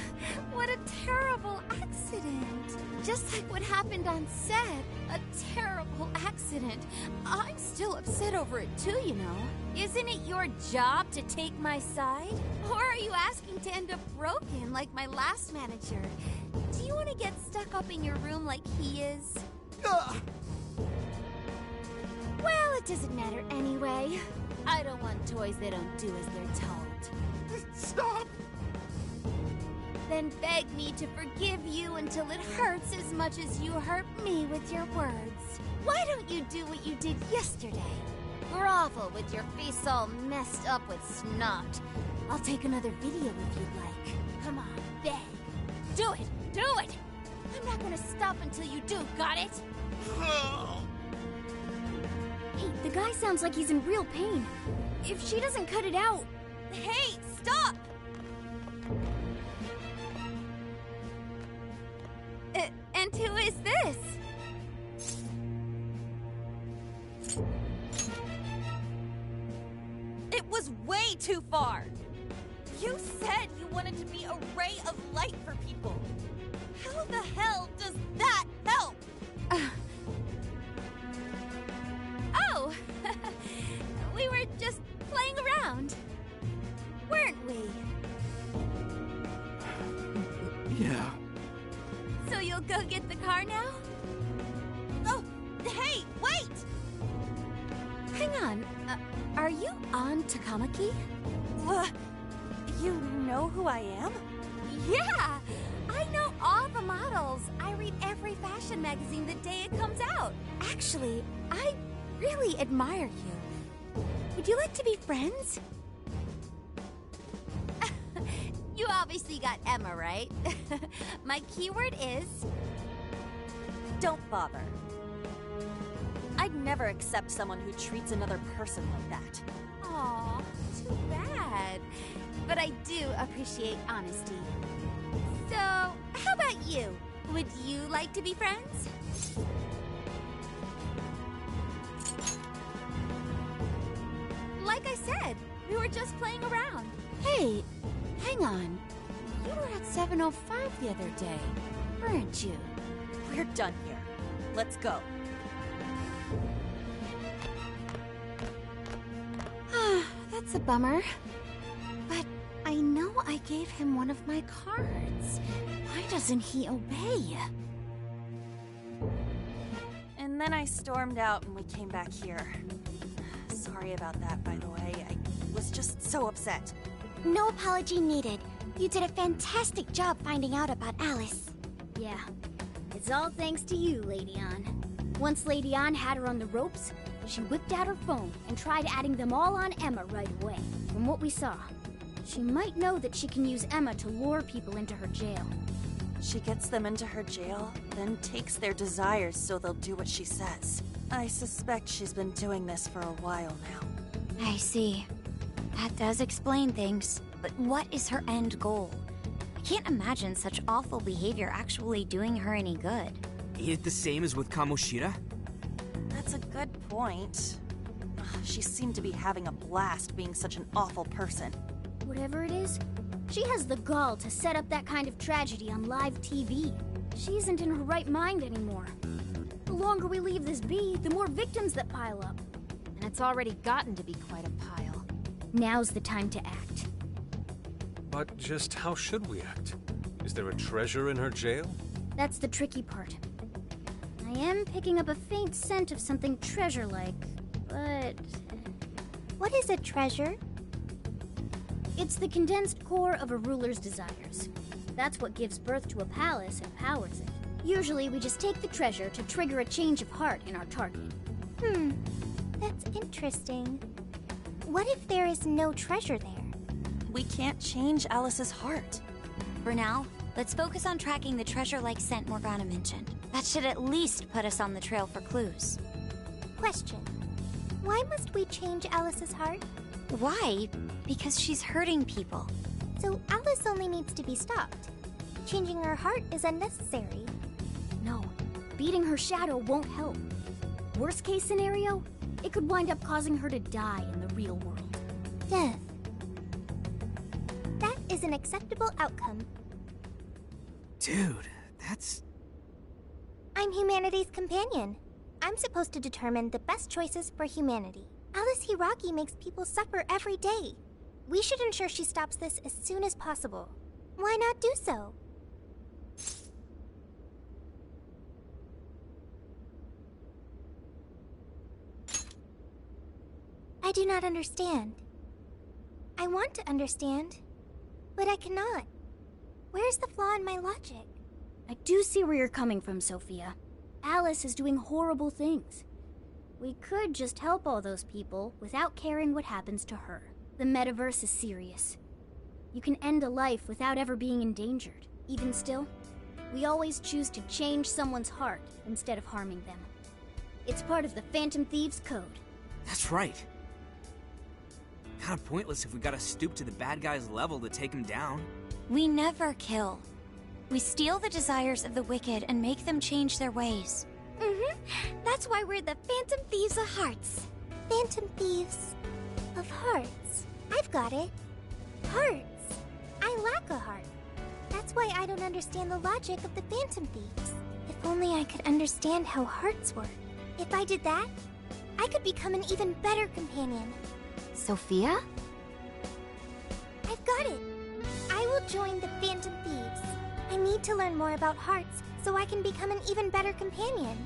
What a terrible accident. Just like what happened on set. A terrible accident. I'm still upset over it too, you know. Isn't it your job to take my side? Or are you asking to end up broken like my last manager? Do you want to get stuck up in your room like he is? Well, it doesn't matter anyway. I don't want toys that don't do as they're told. Stop! Then beg me to forgive you until it hurts as much as you hurt me with your words. Why don't you do what you did yesterday? Grovel with your face all messed up with snot. I'll take another video if you'd like. Come on, beg. Do it! Do it! I'm not gonna stop until you do, got it? Hey, the guy sounds like he's in real pain. If she doesn't cut it out... Hey, stop! And who is this? It was way too far. You said you wanted to be a ray of light for people. How the hell does that help? Oh, we were just playing around, weren't we? Yeah. So you'll go get the car now? Oh, hey, wait! Hang on, are you on Takamaki? You know who I am? Yeah! I know all the models. I read every fashion magazine the day it comes out. Actually, I really admire you. Would you like to be friends? You obviously got Emma, right? My keyword is... don't bother. I'd never accept someone who treats another person like that. Aw, too bad. But I do appreciate honesty. So, how about you? Would you like to be friends? Like I said, we were just playing around. Hey, hang on. You were at 705 the other day, weren't you? We're done here. Let's go. That's a bummer. But I know I gave him one of my cards. Why doesn't he obey? And then I stormed out and we came back here. Sorry about that, by the way. I was just so upset. No apology needed. You did a fantastic job finding out about Alice. Yeah, it's all thanks to you, Lady Ann. Once Lady Ann had her on the ropes, she whipped out her phone and tried adding them all on Emma right away. From what we saw, she might know that she can use Emma to lure people into her jail. She gets them into her jail, then takes their desires so they'll do what she says. I suspect she's been doing this for a while now. I see. That does explain things. But what is her end goal? I can't imagine such awful behavior actually doing her any good. Ain't it the same as with Kamoshida? That's a good point. She seemed to be having a blast being such an awful person. Whatever it is, she has the gall to set up that kind of tragedy on live TV. She isn't in her right mind anymore. The longer we leave this be, the more victims that pile up. And it's already gotten to be quite a pile. Now's the time to act. But just how should we act? Is there a treasure in her jail? That's the tricky part. I am picking up a faint scent of something treasure-like, but... What is a treasure? It's the condensed core of a ruler's desires. That's what gives birth to a palace and powers it. Usually, we just take the treasure to trigger a change of heart in our target. That's interesting. What if there is no treasure there? We can't change Alice's heart. For now, let's focus on tracking the treasure-like scent Morgana mentioned. That should at least put us on the trail for clues. Question. Why must we change Alice's heart? Why? Because she's hurting people. So Alice only needs to be stopped. Changing her heart is unnecessary. No, beating her shadow won't help. Worst case scenario, it could wind up causing her to die in the real world. Death. That is an acceptable outcome. Dude, that's... I'm humanity's companion. I'm supposed to determine the best choices for humanity. Alice Hiragi makes people suffer every day. We should ensure she stops this as soon as possible. Why not do so? I do not understand. I want to understand, but I cannot. Where's the flaw in my logic? I do see where you're coming from, Sophia. Alice is doing horrible things. We could just help all those people without caring what happens to her. The metaverse is serious. You can end a life without ever being endangered. Even still, we always choose to change someone's heart instead of harming them. It's part of the Phantom Thieves Code. That's right. Kinda pointless if we gotta stoop to the bad guy's level to take him down. We never kill. We steal the desires of the wicked and make them change their ways. That's why we're the Phantom Thieves of Hearts. Phantom Thieves of Hearts. I've got it. Hearts. I lack a heart. That's why I don't understand the logic of the Phantom Thieves. If only I could understand how hearts work. If I did that, I could become an even better companion. Sophia? I've got it. I will join the Phantom Thieves. I need to learn more about hearts so I can become an even better companion.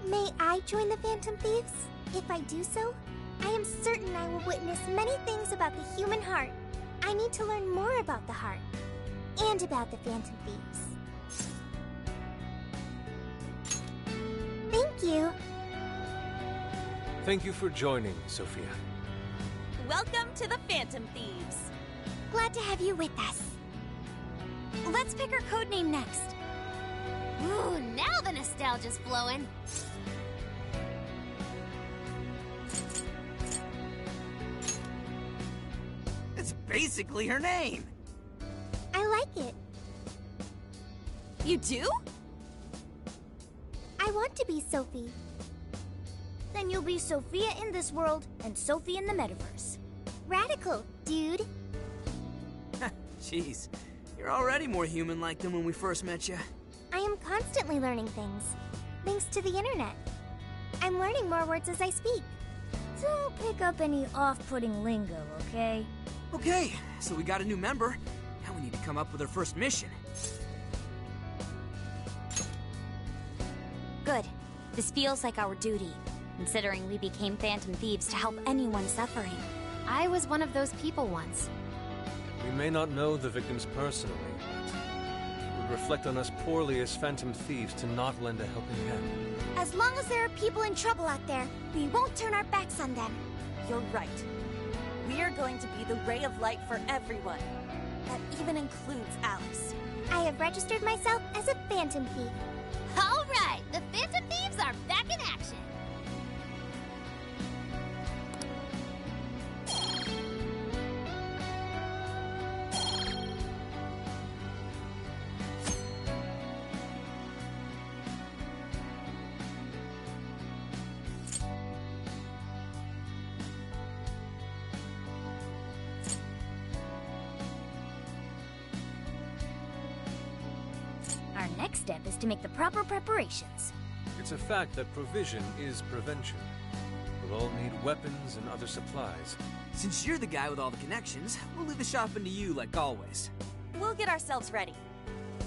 May I join the Phantom Thieves? If I do so, I am certain I will witness many things about the human heart. I need to learn more about the heart and about the Phantom Thieves. Thank you. Thank you for joining, Sophia. Welcome to the Phantom Thieves. Glad to have you with us. Let's pick our codename next. Ooh, now the nostalgia's flowing. It's basically her name. I like it. You do? I want to be Sophie. Then you'll be Sophia in this world and Sophie in the metaverse. Radical, dude. Jeez, you're already more human-like than when we first met you. I am constantly learning things, thanks to the internet. I'm learning more words as I speak. Don't pick up any off-putting lingo, okay? Okay, so we got a new member. Now we need to come up with our first mission. Good. This feels like our duty, considering we became Phantom Thieves to help anyone suffering. I was one of those people once. We may not know the victims personally, but it would reflect on us poorly as Phantom Thieves to not lend a helping hand. As long as there are people in trouble out there, we won't turn our backs on them. You're right. We are going to be the ray of light for everyone. That even includes Alice. I have registered myself as a Phantom Thief. All right, the Phantom Thieves are back in action. Our next step is to make the proper preparations. It's a fact that provision is prevention. We'll all need weapons and other supplies. Since you're the guy with all the connections, we'll leave the shopping to you like always. We'll get ourselves ready.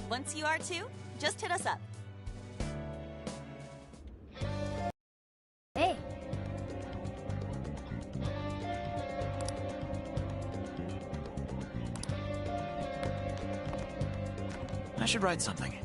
Once you are too, just hit us up. Hey. I should write something.